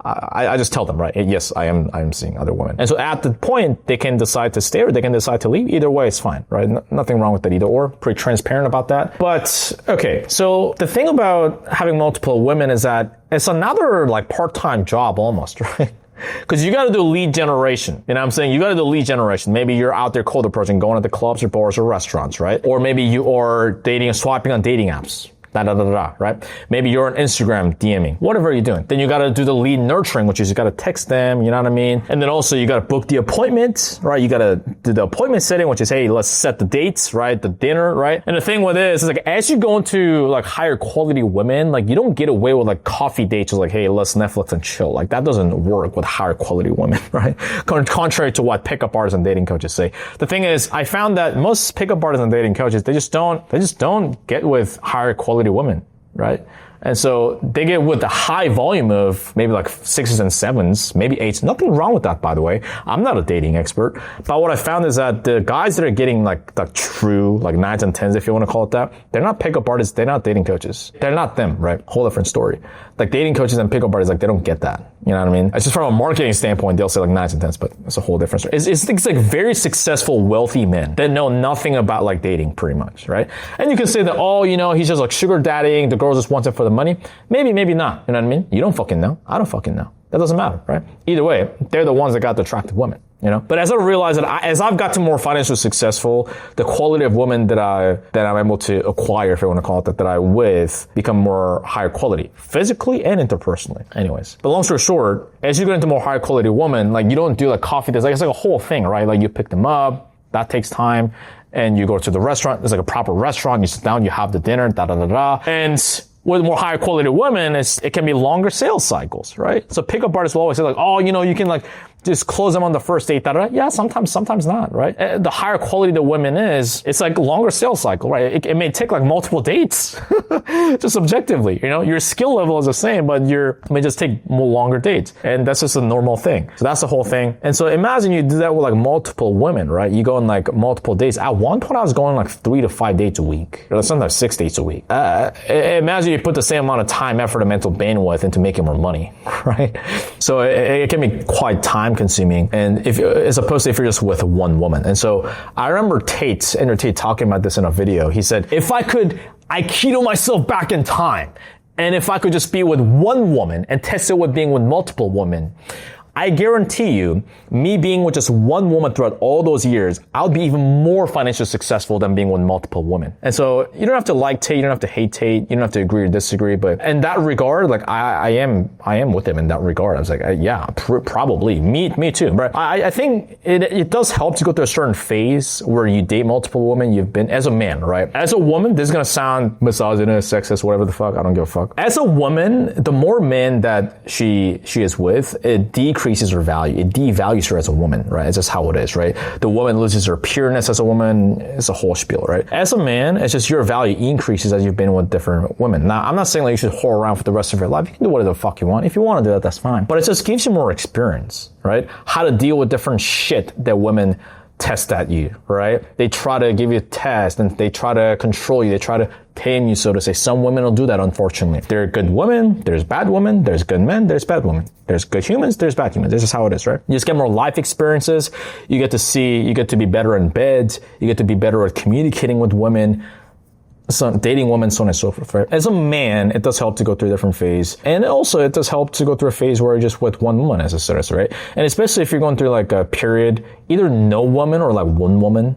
S1: I just tell them, right? Yes, I'm seeing other women. And so at the point, they can decide to stay or they can decide to leave. Either way, it's fine, right? Nothing wrong with that either or. Pretty transparent about that. But, okay. So the thing about having multiple women is that it's another like part-time job almost, right? Because you got to do lead generation. You know what I'm saying? You got to do lead generation. Maybe you're out there cold approaching, going to the clubs or bars or restaurants, right? Or maybe you are dating and swiping on dating apps. Right? Maybe you're on Instagram DMing, whatever you're doing. Then you got to do the lead nurturing, which is you got to text them, you know what I mean? And then also you got to book the appointment, right? You got to do the appointment setting, which is, hey, let's set the dates, right? The dinner, right? And the thing with this is like, as you go into like higher quality women, like you don't get away with like coffee dates, like, hey, let's Netflix and chill. Like that doesn't work with higher quality women, right? Contrary to what pickup artists and dating coaches say. The thing is, I found that most pickup artists and dating coaches, they just don't get with higher quality women, right? And so they get with the high volume of maybe like 6s and 7s, maybe 8s. Nothing wrong with that, by the way. I'm not a dating expert. But what I found is that the guys that are getting like the true, like 9s and 10s, if you want to call it that, they're not pickup artists. They're not dating coaches. They're not them, right? Whole different story. Like dating coaches and pickup artists, like they don't get that. You know what I mean? It's just from a marketing standpoint, they'll say like 9s and 10s, but it's a whole different story. It's like very successful, wealthy men that know nothing about like dating pretty much, right? And you can say that, oh, you know, he's just like sugar daddying. The girl just wants it for the money. Maybe, maybe not. You know what I mean? You don't fucking know. I don't fucking know. That doesn't matter, right? Either way, they're the ones that got the attractive women, you know? But as I realized that as I've got to more financially successful, the quality of women that I'm able to acquire, if you want to call it that I with, become more higher quality, physically and interpersonally. Anyways. But long story short, as you get into more higher quality women, like you don't do like coffee dates, like it's like a whole thing, right? Like you pick them up, that takes time, and you go to the restaurant, it's like a proper restaurant, you sit down, you have the dinner, and with more higher quality women, it can be longer sales cycles, right? So pickup artists will always say like, oh, you know, you can like just close them on the first date, Yeah, sometimes not, right? The higher quality the women is, it's like longer sales cycle, right? It may take like multiple dates, just objectively, you know? Your skill level is the same, but it may just take more longer dates. And that's just a normal thing. So that's the whole thing. And so imagine you do that with like multiple women, right? You go on like multiple dates. At one point I was going like 3 to 5 dates a week, or sometimes 6 dates a week. Imagine you put the same amount of time, effort, and mental bandwidth into making more money, right? So it can be quite time consuming, and as opposed to if you're just with one woman. And so I remember Andrew Tate talking about this in a video. He said, if I could Aikido myself back in time, and if I could just be with one woman and test it with being with multiple women, I guarantee you, me being with just one woman throughout all those years, I'll be even more financially successful than being with multiple women. And so you don't have to like Tate, you don't have to hate Tate, you don't have to agree or disagree, but in that regard, like I am with him in that regard. I was like, yeah, probably. Me too. But I think it does help to go through a certain phase where you date multiple women. You've been, as a man, right? As a woman, this is gonna sound misogynist, sexist, whatever the fuck, I don't give a fuck. As a woman, the more men that she is with, it decreases her value. It devalues her as a woman, right? It's just how it is, right? The woman loses her pureness as a woman. It's a whole spiel, right? As a man, it's just your value increases as you've been with different women. Now, I'm not saying like you should whore around for the rest of your life. You can do whatever the fuck you want. If you want to do that, that's fine. But it just gives you more experience, right? How to deal with different shit that women test at you, right? They try to give you a test and they try to control you. They try to tame you, so to say. Some women will do that, unfortunately. There are good women, there's bad women, there's good men, there's bad women. There's good humans, there's bad humans. This is how it is, right? You just get more life experiences. You get to be better in bed. You get to be better at communicating with women. Dating women, so on and so forth, right? As a man, it does help to go through a different phase. And also, it does help to go through a phase where you're just with one woman as a status, right? And especially if you're going through like a period, either no woman or like one woman,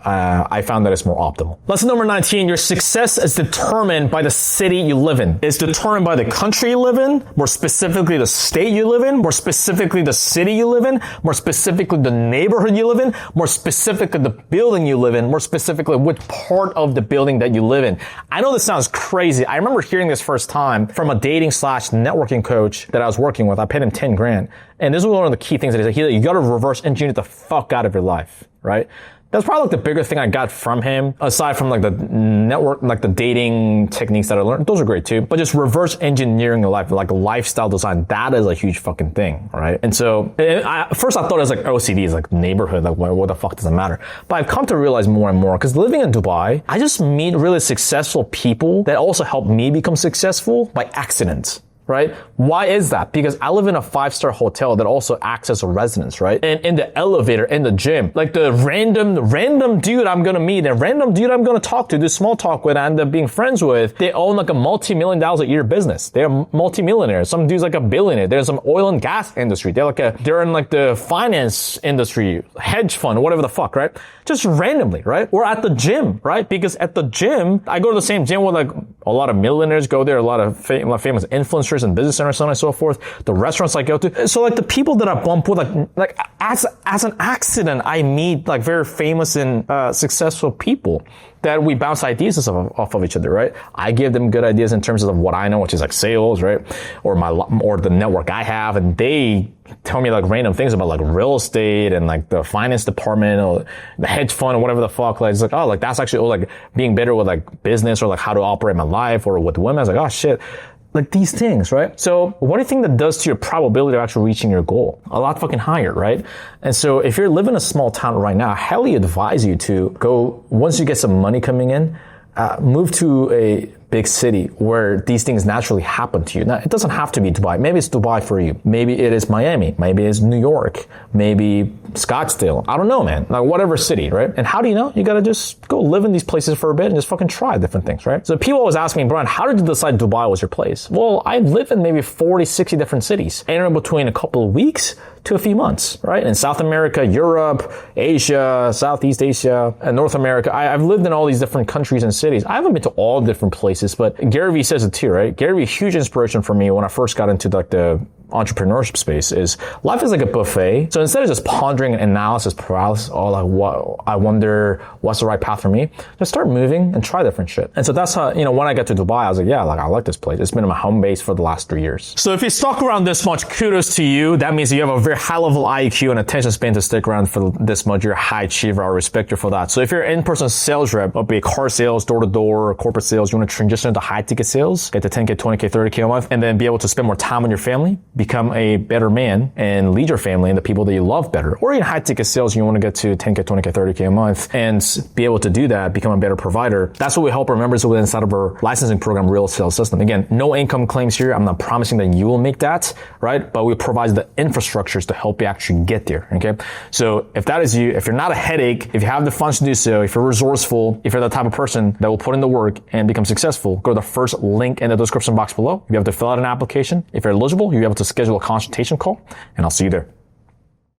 S1: I found that it's more optimal. Lesson number 19, your success is determined by the city you live in. It's determined by the country you live in, more specifically the state you live in, more specifically the city you live in, more specifically the neighborhood you live in, more specifically the building you live in, more specifically which part of the building that you live in. I know this sounds crazy. I remember hearing this first time from a dating/networking coach that I was working with. I paid him 10 grand. And this was one of the key things that he said. You got to reverse engineer the fuck out of your life, right? That's probably like the biggest thing I got from him, aside from like the network, like the dating techniques that I learned. Those are great too. But just reverse engineering your life, like lifestyle design, that is a huge fucking thing, right? And so, first I thought it was like OCD, is like neighborhood, like what the fuck does it matter? But I've come to realize more and more, because living in Dubai, I just meet really successful people that also help me become successful by accident. Right? Why is that? Because I live in a 5-star hotel that also acts as a residence, right? And in the elevator, in the gym, like the random dude I'm gonna meet and random dude I'm gonna talk to, do small talk with, and end up being friends with, they own like a multi-million dollars a year business. They're multi-millionaires. Some dude's like a billionaire. There's some oil and gas industry. They're in like the finance industry, hedge fund, whatever the fuck, right? Just randomly, right? Or at the gym, right? Because at the gym, I go to the same gym where like a lot of millionaires go there, a lot of famous influencers and business owners, so on and so forth. The restaurants I go to. So like the people that I bump with, like as an accident, I meet like very famous and successful people that we bounce ideas and stuff off of each other, right? I give them good ideas in terms of what I know, which is like sales, right? Or the network I have, and they tell me like random things about like real estate and like the finance department or the hedge fund or whatever the fuck. Like it's like, oh, like that's actually like being better with like business or like how to operate my life or with women. I was like, oh shit. Like these things, right? So what do you think that does to your probability of actually reaching your goal? A lot fucking higher, right? And so if you're living in a small town right now, I highly advise you to go, once you get some money coming in, move to a big city where these things naturally happen to you. Now, it doesn't have to be Dubai. Maybe it's Dubai for you. Maybe it is Miami. Maybe it's New York. Maybe Scottsdale. I don't know, man. Like whatever city, right? And how do you know? You gotta just go live in these places for a bit and just fucking try different things, right? So people always ask me, Brian, how did you decide Dubai was your place? Well, I've lived in maybe 40, 60 different cities, anywhere between a couple of weeks to a few months, right? In South America, Europe, Asia, Southeast Asia, and North America. I've lived in all these different countries and cities. I haven't been to all different places, but Gary Vee says it too, right? Gary Vee, huge inspiration for me when I first got into like the entrepreneurship space is life is like a buffet. So instead of just pondering an analysis paralysis, or like what I wonder what's the right path for me, just start moving and try different shit. And so that's how, when I got to Dubai, I was like, yeah, like I like this place. It's been my home base for the last 3 years. So if you stuck around this much, kudos to you. That means you have a very high level IQ and attention span to stick around for this much. You're a high achiever. I respect you for that. So if you're an in-person sales rep, or be it car sales, door to door, corporate sales, you want to transition into high ticket sales, get to 10K, 20K, 30K a month, and then be able to spend more time on your family, become a better man and lead your family and the people that you love better. Or in high ticket sales, you want to get to 10K, 20K, 30K a month and be able to do that, become a better provider. That's what we help our members with inside of our licensing program, Real Sales System. Again, no income claims here. I'm not promising that you will make that, right? But we provide the infrastructures to help you actually get there, okay? So if that is you, if you're not a headache, if you have the funds to do so, if you're resourceful, if you're the type of person that will put in the work and become successful, go to the first link in the description box below. You'll be able to fill out an application. If you're eligible, you'll be able to schedule a consultation call, and I'll see you there.